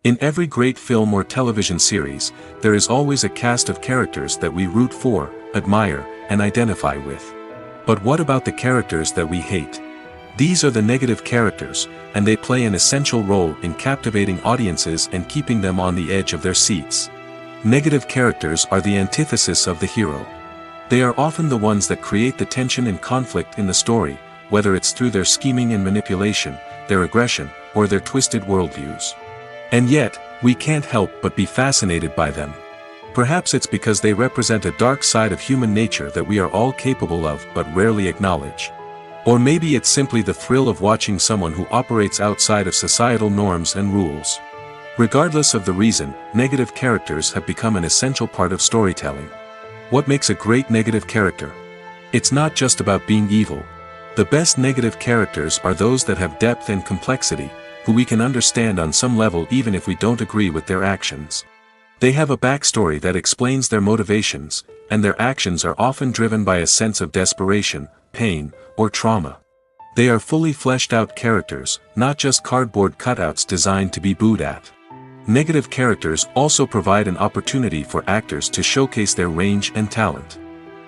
In every great film or television series, there is always a cast of characters that we root for, admire, and identify with. But what about the characters that we hate? These are the negative characters, and they play an essential role in captivating audiences and keeping them on the edge of their seats. Negative characters are the antithesis of the hero. They are often the ones that create the tension and conflict in the story, whether it's through their scheming and manipulation, their aggression, or their twisted worldviews. And yet, we can't help but be fascinated by them. Perhaps it's because they represent a dark side of human nature that we are all capable of but rarely acknowledge. Or maybe it's simply the thrill of watching someone who operates outside of societal norms and rules. Regardless of the reason, negative characters have become an essential part of storytelling. What makes a great negative character? It's not just about being evil. The best negative characters are those that have depth and complexity, who we can understand on some level even if we don't agree with their actions. They have a backstory that explains their motivations, and their actions are often driven by a sense of desperation, pain, or trauma. They are fully fleshed out characters, not just cardboard cutouts designed to be booed at. Negative characters also provide an opportunity for actors to showcase their range and talent.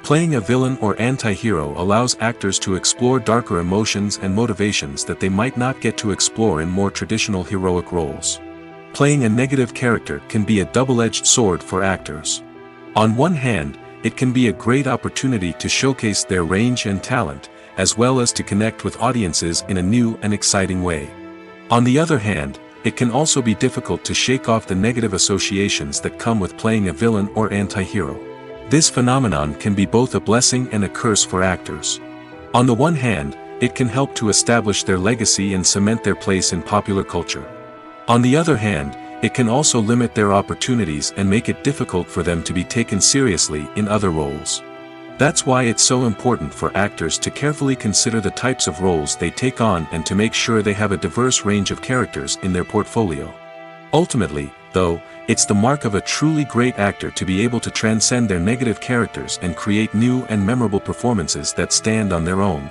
Playing a villain or anti-hero allows actors to explore darker emotions and motivations that they might not get to explore in more traditional heroic roles. Playing a negative character can be a double-edged sword for actors. On one hand, it can be a great opportunity to showcase their range and talent, as well as to connect with audiences in a new and exciting way. On the other hand, it can also be difficult to shake off the negative associations that come with playing a villain or anti-hero. This phenomenon can be both a blessing and a curse for actors. On the one hand, it can help to establish their legacy and cement their place in popular culture. On the other hand, it can also limit their opportunities and make it difficult for them to be taken seriously in other roles. That's why it's so important for actors to carefully consider the types of roles they take on and to make sure they have a diverse range of characters in their portfolio. Ultimately, though, it's the mark of a truly great actor to be able to transcend their negative characters and create new and memorable performances that stand on their own.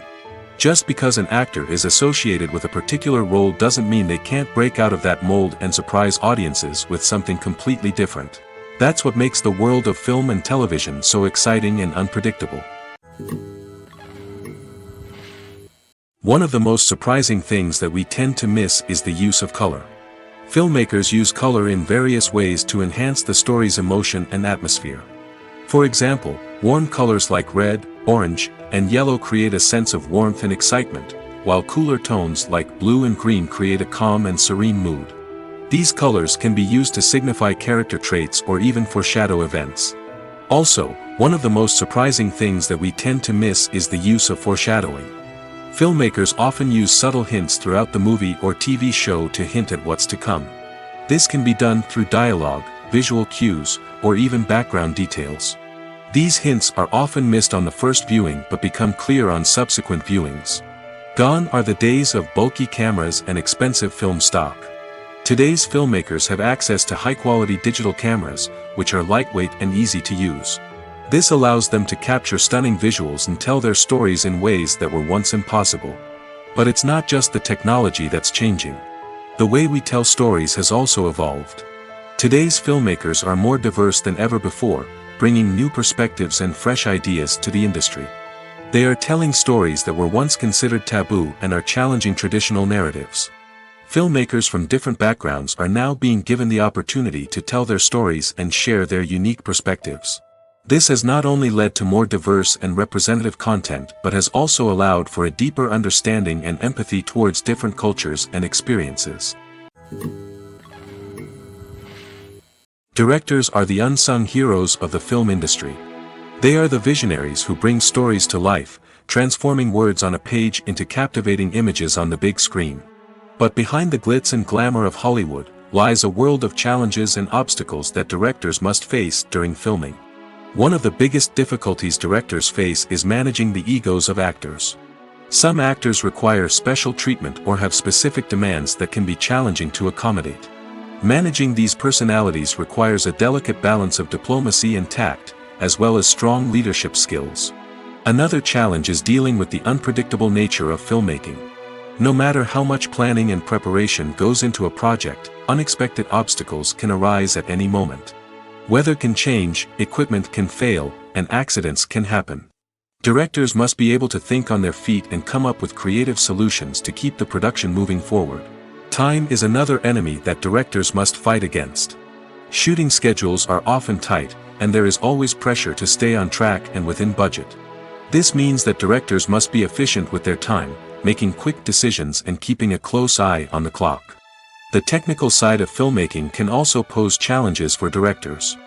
Just because an actor is associated with a particular role doesn't mean they can't break out of that mold and surprise audiences with something completely different. That's what makes the world of film and television so exciting and unpredictable. One of the most surprising things that we tend to miss is the use of color. Filmmakers use color in various ways to enhance the story's emotion and atmosphere. For example, warm colors like red, orange, and yellow create a sense of warmth and excitement, while cooler tones like blue and green create a calm and serene mood. These colors can be used to signify character traits or even foreshadow events. Also, one of the most surprising things that we tend to miss is the use of foreshadowing. Filmmakers often use subtle hints throughout the movie or TV show to hint at what's to come. This can be done through dialogue, visual cues, or even background details. These hints are often missed on the first viewing but become clear on subsequent viewings. Gone are the days of bulky cameras and expensive film stock. Today's filmmakers have access to high-quality digital cameras, which are lightweight and easy to use. This allows them to capture stunning visuals and tell their stories in ways that were once impossible. But it's not just the technology that's changing. The way we tell stories has also evolved. Today's filmmakers are more diverse than ever before, bringing new perspectives and fresh ideas to the industry. They are telling stories that were once considered taboo and are challenging traditional narratives. Filmmakers from different backgrounds are now being given the opportunity to tell their stories and share their unique perspectives. This has not only led to more diverse and representative content but has also allowed for a deeper understanding and empathy towards different cultures and experiences. Directors are the unsung heroes of the film industry. They are the visionaries who bring stories to life, transforming words on a page into captivating images on the big screen. But behind the glitz and glamour of Hollywood lies a world of challenges and obstacles that directors must face during filming. One of the biggest difficulties directors face is managing the egos of actors. Some actors require special treatment or have specific demands that can be challenging to accommodate. Managing these personalities requires a delicate balance of diplomacy and tact, as well as strong leadership skills. Another challenge is dealing with the unpredictable nature of filmmaking. No matter how much planning and preparation goes into a project, unexpected obstacles can arise at any moment. Weather can change, equipment can fail, and accidents can happen. Directors must be able to think on their feet and come up with creative solutions to keep the production moving forward. Time is another enemy that directors must fight against. Shooting schedules are often tight, and there is always pressure to stay on track and within budget. This means that directors must be efficient with their time, making quick decisions and keeping a close eye on the clock. The technical side of filmmaking can also pose challenges for directors.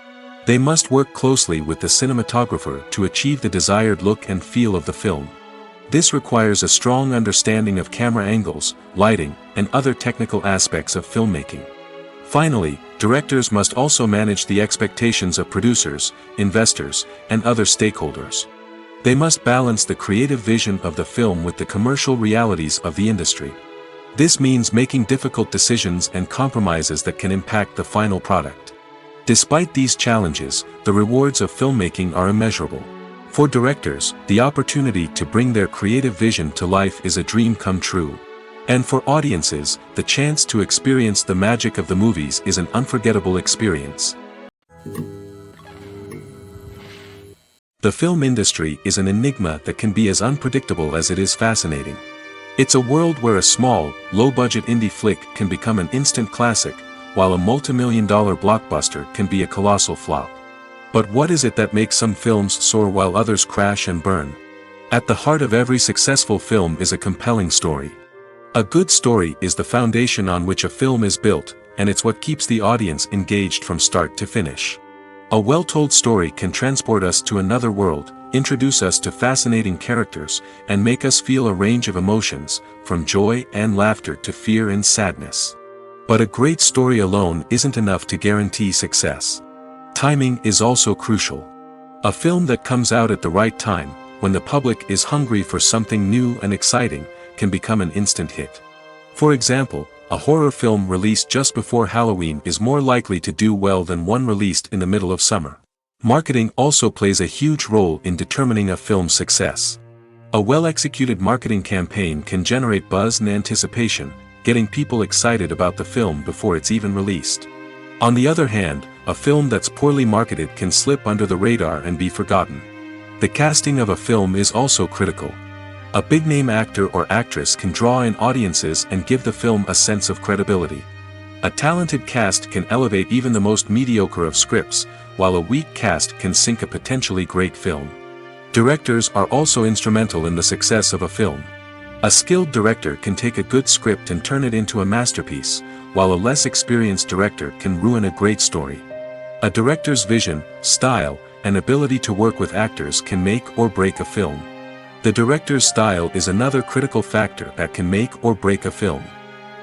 They must work closely with the cinematographer to achieve the desired look and feel of the film. This requires a strong understanding of camera angles, lighting, and other technical aspects of filmmaking. Finally, directors must also manage the expectations of producers, investors, and other stakeholders. They must balance the creative vision of the film with the commercial realities of the industry. This means making difficult decisions and compromises that can impact the final product. Despite these challenges, the rewards of filmmaking are immeasurable. For directors, the opportunity to bring their creative vision to life is a dream come true. And for audiences, the chance to experience the magic of the movies is an unforgettable experience. The film industry is an enigma that can be as unpredictable as it is fascinating. It's a world where a small, low-budget indie flick can become an instant classic, while a multi-million-dollar blockbuster can be a colossal flop. But what is it that makes some films soar while others crash and burn? At the heart of every successful film is a compelling story. A good story is the foundation on which a film is built, and it's what keeps the audience engaged from start to finish. A well-told story can transport us to another world, introduce us to fascinating characters, and make us feel a range of emotions, from joy and laughter to fear and sadness. But a great story alone isn't enough to guarantee success. Timing is also crucial. A film that comes out at the right time, when the public is hungry for something new and exciting, can become an instant hit. For example, a horror film released just before Halloween is more likely to do well than one released in the middle of summer. Marketing also plays a huge role in determining a film's success. A well-executed marketing campaign can generate buzz and anticipation, getting people excited about the film before it's even released. On the other hand, a film that's poorly marketed can slip under the radar and be forgotten. The casting of a film is also critical. A big-name actor or actress can draw in audiences and give the film a sense of credibility. A talented cast can elevate even the most mediocre of scripts, while a weak cast can sink a potentially great film. Directors are also instrumental in the success of a film. A skilled director can take a good script and turn it into a masterpiece, while a less experienced director can ruin a great story. A director's vision, style, and ability to work with actors can make or break a film. The director's style is another critical factor that can make or break a film.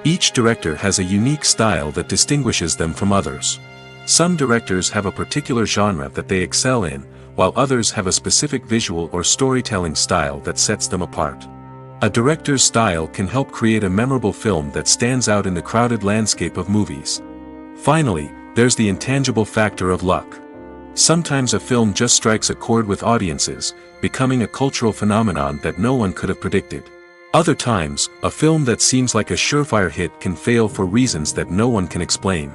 Each director has a unique style that distinguishes them from others. Some directors have a particular genre that they excel in, while others have a specific visual or storytelling style that sets them apart. A director's style can help create a memorable film that stands out in the crowded landscape of movies. Finally, there's the intangible factor of luck. Sometimes a film just strikes a chord with audiences, becoming a cultural phenomenon that no one could have predicted. Other times, a film that seems like a surefire hit can fail for reasons that no one can explain.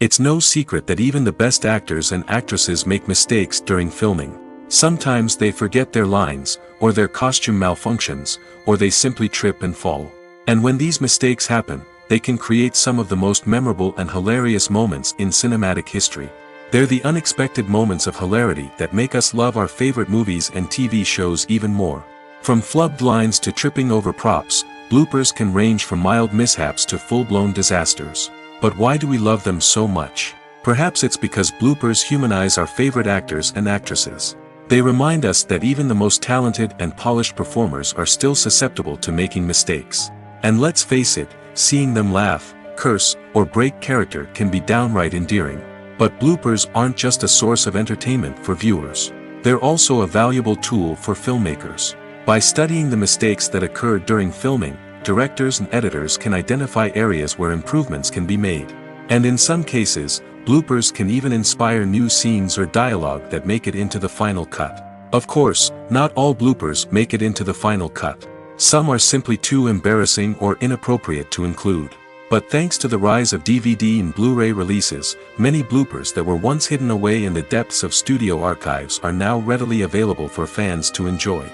It's no secret that even the best actors and actresses make mistakes during filming. Sometimes they forget their lines, or their costume malfunctions, or they simply trip and fall. And when these mistakes happen, they can create some of the most memorable and hilarious moments in cinematic history. They're the unexpected moments of hilarity that make us love our favorite movies and TV shows even more. From flubbed lines to tripping over props, bloopers can range from mild mishaps to full-blown disasters. But why do we love them so much? Perhaps it's because bloopers humanize our favorite actors and actresses. They remind us that even the most talented and polished performers are still susceptible to making mistakes. And let's face it, seeing them laugh, curse, or break character can be downright endearing. But bloopers aren't just a source of entertainment for viewers. They're also a valuable tool for filmmakers. By studying the mistakes that occurred during filming, directors and editors can identify areas where improvements can be made. And in some cases, bloopers can even inspire new scenes or dialogue that make it into the final cut. Of course, not all bloopers make it into the final cut. Some are simply too embarrassing or inappropriate to include. But thanks to the rise of DVD and Blu-ray releases, many bloopers that were once hidden away in the depths of studio archives are now readily available for fans to enjoy.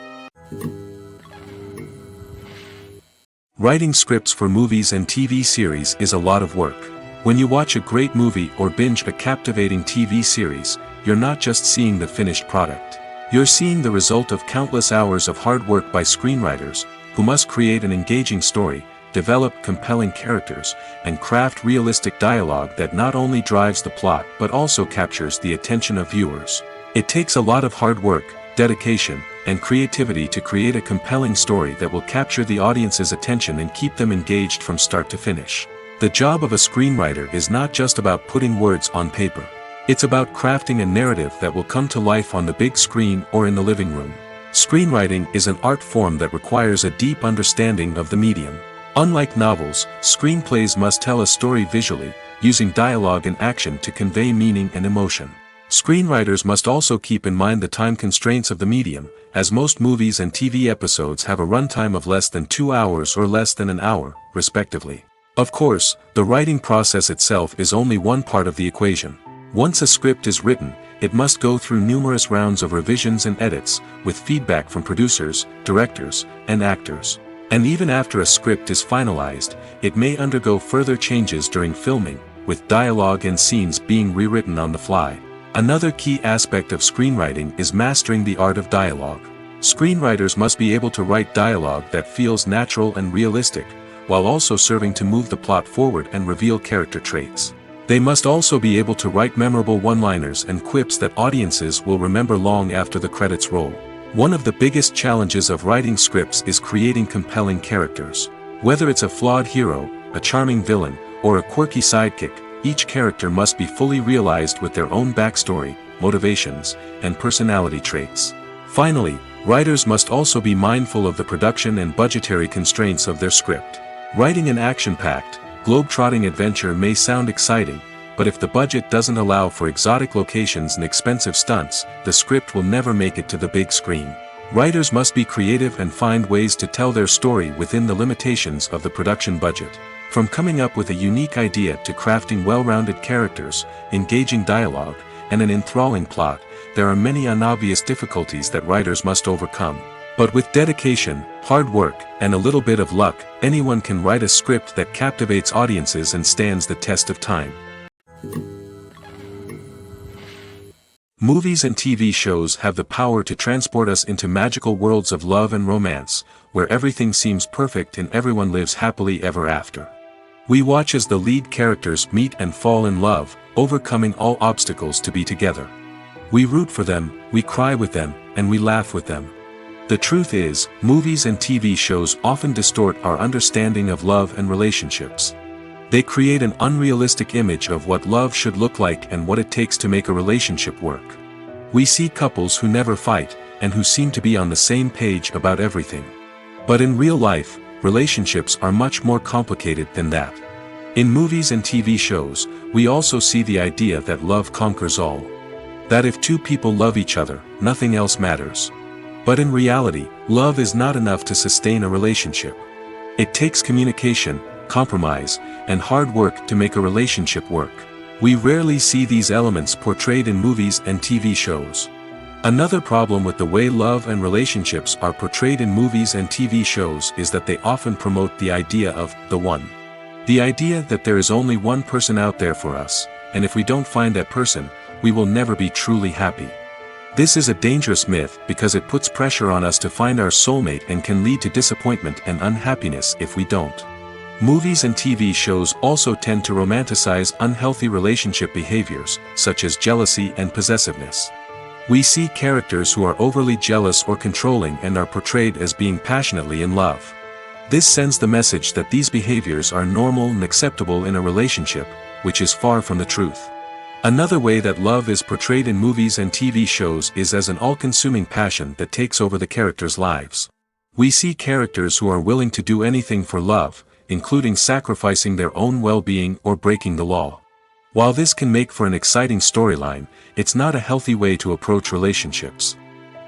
Writing scripts for movies and TV series is a lot of work. When you watch a great movie or binge a captivating TV series, you're not just seeing the finished product. You're seeing the result of countless hours of hard work by screenwriters, who must create an engaging story, develop compelling characters, and craft realistic dialogue that not only drives the plot but also captures the attention of viewers. It takes a lot of hard work, dedication, and creativity to create a compelling story that will capture the audience's attention and keep them engaged from start to finish. The job of a screenwriter is not just about putting words on paper. It's about crafting a narrative that will come to life on the big screen or in the living room. Screenwriting is an art form that requires a deep understanding of the medium. Unlike novels, screenplays must tell a story visually, using dialogue and action to convey meaning and emotion. Screenwriters must also keep in mind the time constraints of the medium, as most movies and TV episodes have a runtime of less than 2 hours or less than an hour, respectively. Of course, the writing process itself is only one part of the equation. Once a script is written, it must go through numerous rounds of revisions and edits, with feedback from producers, directors, and actors. And even after a script is finalized, it may undergo further changes during filming, with dialogue and scenes being rewritten on the fly. Another key aspect of screenwriting is mastering the art of dialogue. Screenwriters must be able to write dialogue that feels natural and realistic, while also serving to move the plot forward and reveal character traits. They must also be able to write memorable one-liners and quips that audiences will remember long after the credits roll. One of the biggest challenges of writing scripts is creating compelling characters. Whether it's a flawed hero, a charming villain, or a quirky sidekick, each character must be fully realized with their own backstory, motivations, and personality traits. Finally, writers must also be mindful of the production and budgetary constraints of their script. Writing an action-packed, globe-trotting adventure may sound exciting, but if the budget doesn't allow for exotic locations and expensive stunts, the script will never make it to the big screen. Writers must be creative and find ways to tell their story within the limitations of the production budget. From coming up with a unique idea to crafting well-rounded characters, engaging dialogue, and an enthralling plot, there are many unobvious difficulties that writers must overcome. But with dedication, hard work, and a little bit of luck, anyone can write a script that captivates audiences and stands the test of time. Movies and TV shows have the power to transport us into magical worlds of love and romance, where everything seems perfect and everyone lives happily ever after. We watch as the lead characters meet and fall in love, overcoming all obstacles to be together. We root for them, we cry with them, and we laugh with them. The truth is, movies and TV shows often distort our understanding of love and relationships. They create an unrealistic image of what love should look like and what it takes to make a relationship work. We see couples who never fight, and who seem to be on the same page about everything. But in real life, relationships are much more complicated than that. In movies and TV shows, we also see the idea that love conquers all. That if two people love each other, nothing else matters. But in reality, love is not enough to sustain a relationship. It takes communication, compromise, and hard work to make a relationship work. We rarely see these elements portrayed in movies and TV shows. Another problem with the way love and relationships are portrayed in movies and TV shows is that they often promote the idea of the one. The idea that there is only one person out there for us, and if we don't find that person, we will never be truly happy. This is a dangerous myth because it puts pressure on us to find our soulmate and can lead to disappointment and unhappiness if we don't. Movies and TV shows also tend to romanticize unhealthy relationship behaviors, such as jealousy and possessiveness. We see characters who are overly jealous or controlling and are portrayed as being passionately in love. This sends the message that these behaviors are normal and acceptable in a relationship, which is far from the truth. Another way that love is portrayed in movies and TV shows is as an all-consuming passion that takes over the characters' lives. We see characters who are willing to do anything for love, including sacrificing their own well-being or breaking the law. While this can make for an exciting storyline, it's not a healthy way to approach relationships.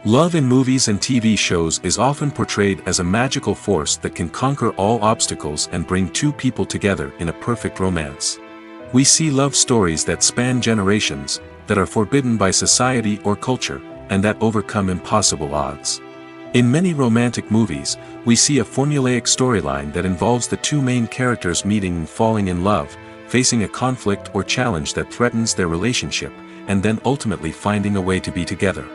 Love in movies and TV shows is often portrayed as a magical force that can conquer all obstacles and bring two people together in a perfect romance. We see love stories that span generations, that are forbidden by society or culture, and that overcome impossible odds. In many romantic movies, we see a formulaic storyline that involves the two main characters meeting and falling in love, facing a conflict or challenge that threatens their relationship, and then ultimately finding a way to be together.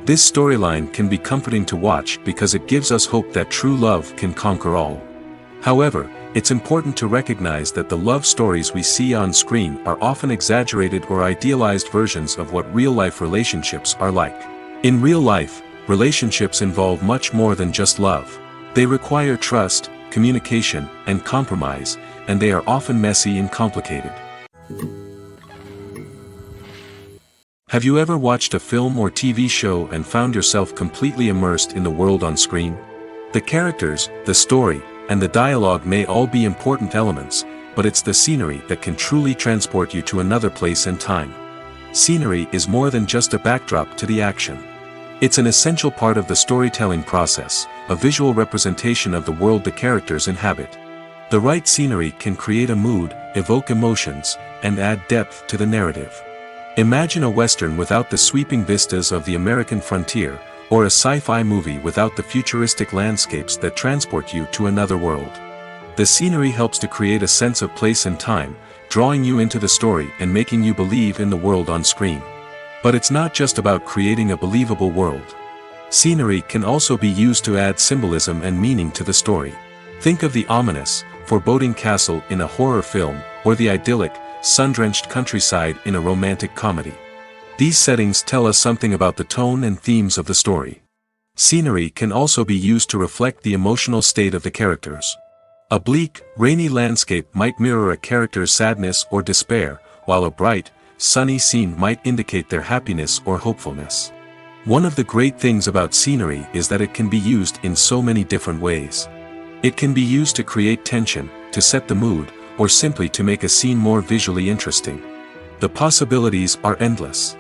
This storyline can be comforting to watch because it gives us hope that true love can conquer all. However, it's important to recognize that the love stories we see on screen are often exaggerated or idealized versions of what real-life relationships are like. In real life, relationships involve much more than just love. They require trust, communication, and compromise, and they are often messy and complicated. Have you ever watched a film or TV show and found yourself completely immersed in the world on screen? The characters, the story, and the dialogue may all be important elements, but it's the scenery that can truly transport you to another place and time. Scenery is more than just a backdrop to the action. It's an essential part of the storytelling process, a visual representation of the world the characters inhabit. The right scenery can create a mood, evoke emotions, and add depth to the narrative. Imagine a Western without the sweeping vistas of the American frontier, or a sci-fi movie without the futuristic landscapes that transport you to another world. The scenery helps to create a sense of place and time, drawing you into the story and making you believe in the world on screen. But it's not just about creating a believable world. Scenery can also be used to add symbolism and meaning to the story. Think of the ominous, foreboding castle in a horror film, or the idyllic, sun-drenched countryside in a romantic comedy. These settings tell us something about the tone and themes of the story. Scenery can also be used to reflect the emotional state of the characters. A bleak, rainy landscape might mirror a character's sadness or despair, while a bright, sunny scene might indicate their happiness or hopefulness. One of the great things about scenery is that it can be used in so many different ways. It can be used to create tension, to set the mood, or simply to make a scene more visually interesting. The possibilities are endless.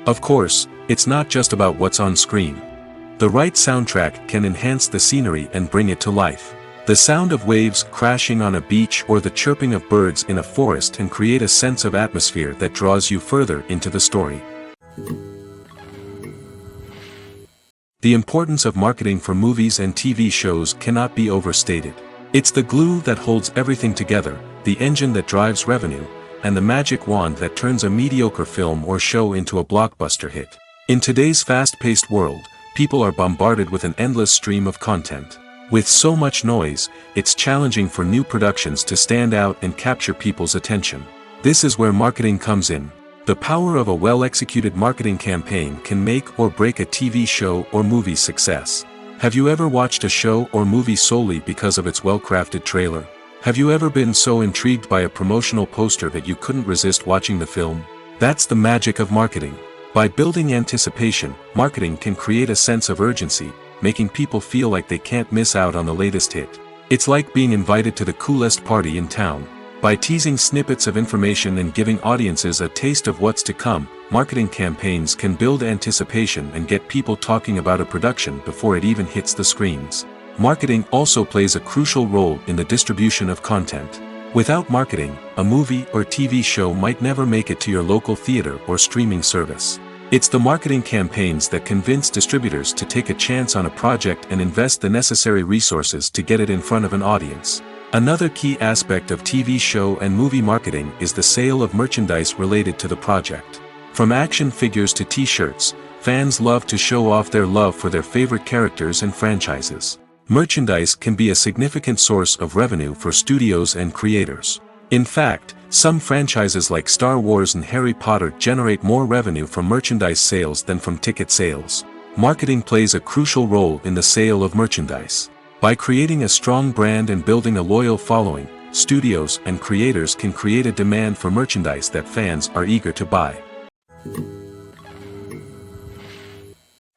Of course, it's not just about what's on screen. The right soundtrack can enhance the scenery and bring it to life. The sound of waves crashing on a beach or the chirping of birds in a forest can create a sense of atmosphere that draws you further into the story. The importance of marketing for movies and TV shows cannot be overstated. It's the glue that holds everything together, the engine that drives revenue, and the magic wand that turns a mediocre film or show into a blockbuster hit. In today's fast-paced world, people are bombarded with an endless stream of content. With so much noise, it's challenging for new productions to stand out and capture people's attention. This is where marketing comes in. The power of a well-executed marketing campaign can make or break a TV show or movie's success. Have you ever watched a show or movie solely because of its well-crafted trailer? Have you ever been so intrigued by a promotional poster that you couldn't resist watching the film? That's the magic of marketing. By building anticipation, marketing can create a sense of urgency, making people feel like they can't miss out on the latest hit. It's like being invited to the coolest party in town. By teasing snippets of information and giving audiences a taste of what's to come, marketing campaigns can build anticipation and get people talking about a production before it even hits the screens. Marketing also plays a crucial role in the distribution of content. Without marketing, a movie or TV show might never make it to your local theater or streaming service. It's the marketing campaigns that convince distributors to take a chance on a project and invest the necessary resources to get it in front of an audience. Another key aspect of TV show and movie marketing is the sale of merchandise related to the project. From action figures to t-shirts, fans love to show off their love for their favorite characters and franchises. Merchandise can be a significant source of revenue for studios and creators. In fact, some franchises like Star Wars and Harry Potter generate more revenue from merchandise sales than from ticket sales. Marketing plays a crucial role in the sale of merchandise. By creating a strong brand and building a loyal following, studios and creators can create a demand for merchandise that fans are eager to buy.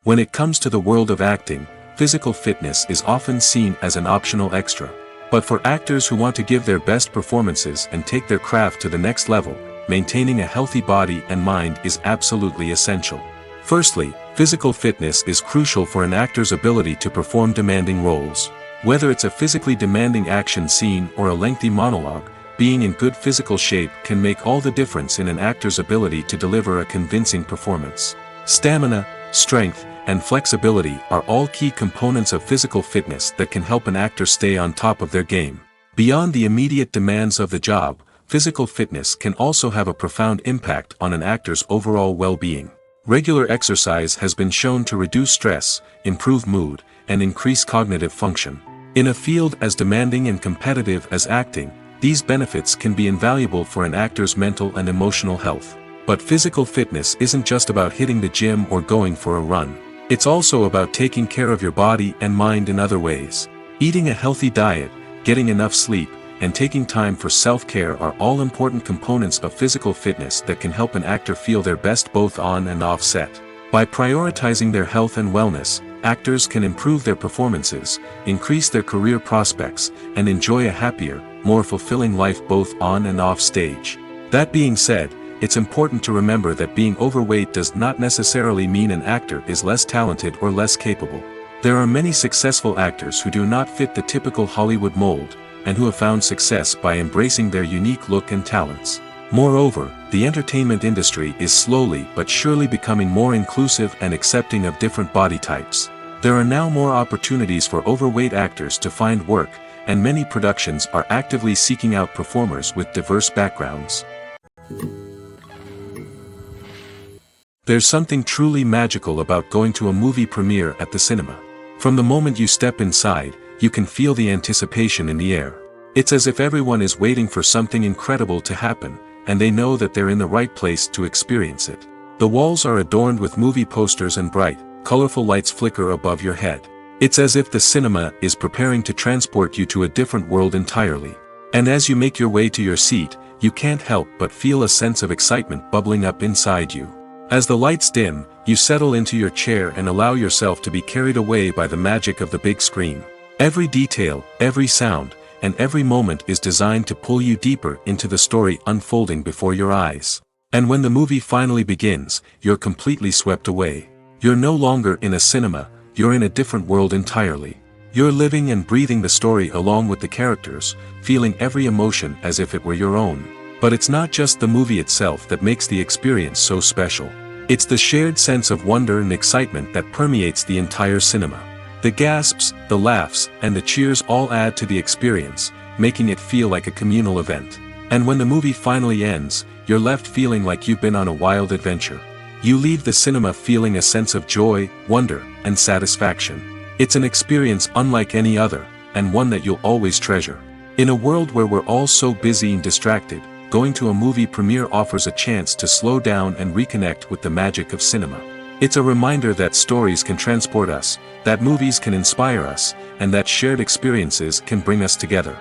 When it comes to the world of acting, physical fitness is often seen as an optional extra. But for actors who want to give their best performances and take their craft to the next level, maintaining a healthy body and mind is absolutely essential. Firstly, physical fitness is crucial for an actor's ability to perform demanding roles. Whether it's a physically demanding action scene or a lengthy monologue, being in good physical shape can make all the difference in an actor's ability to deliver a convincing performance. Stamina, strength, and flexibility are all key components of physical fitness that can help an actor stay on top of their game. Beyond the immediate demands of the job, physical fitness can also have a profound impact on an actor's overall well-being. Regular exercise has been shown to reduce stress, improve mood, and increase cognitive function. In a field as demanding and competitive as acting, these benefits can be invaluable for an actor's mental and emotional health. But physical fitness isn't just about hitting the gym or going for a run. It's also about taking care of your body and mind in other ways. Eating a healthy diet, getting enough sleep, and taking time for self-care are all important components of physical fitness that can help an actor feel their best both on and off set. By prioritizing their health and wellness, actors can improve their performances, increase their career prospects, and enjoy a happier, more fulfilling life both on and off stage. That being said, it's important to remember that being overweight does not necessarily mean an actor is less talented or less capable. There are many successful actors who do not fit the typical Hollywood mold, and who have found success by embracing their unique look and talents. Moreover, the entertainment industry is slowly but surely becoming more inclusive and accepting of different body types. There are now more opportunities for overweight actors to find work, and many productions are actively seeking out performers with diverse backgrounds. There's something truly magical about going to a movie premiere at the cinema. From the moment you step inside, you can feel the anticipation in the air. It's as if everyone is waiting for something incredible to happen, and they know that they're in the right place to experience it. The walls are adorned with movie posters and bright, colorful lights flicker above your head. It's as if the cinema is preparing to transport you to a different world entirely. And as you make your way to your seat, you can't help but feel a sense of excitement bubbling up inside you. As the lights dim, you settle into your chair and allow yourself to be carried away by the magic of the big screen. Every detail, every sound, and every moment is designed to pull you deeper into the story unfolding before your eyes. And when the movie finally begins, you're completely swept away. You're no longer in a cinema, you're in a different world entirely. You're living and breathing the story along with the characters, feeling every emotion as if it were your own. But it's not just the movie itself that makes the experience so special. It's the shared sense of wonder and excitement that permeates the entire cinema. The gasps, the laughs, and the cheers all add to the experience, making it feel like a communal event. And when the movie finally ends, you're left feeling like you've been on a wild adventure. You leave the cinema feeling a sense of joy, wonder, and satisfaction. It's an experience unlike any other, and one that you'll always treasure. In a world where we're all so busy and distracted, going to a movie premiere offers a chance to slow down and reconnect with the magic of cinema. It's a reminder that stories can transport us, that movies can inspire us, and that shared experiences can bring us together.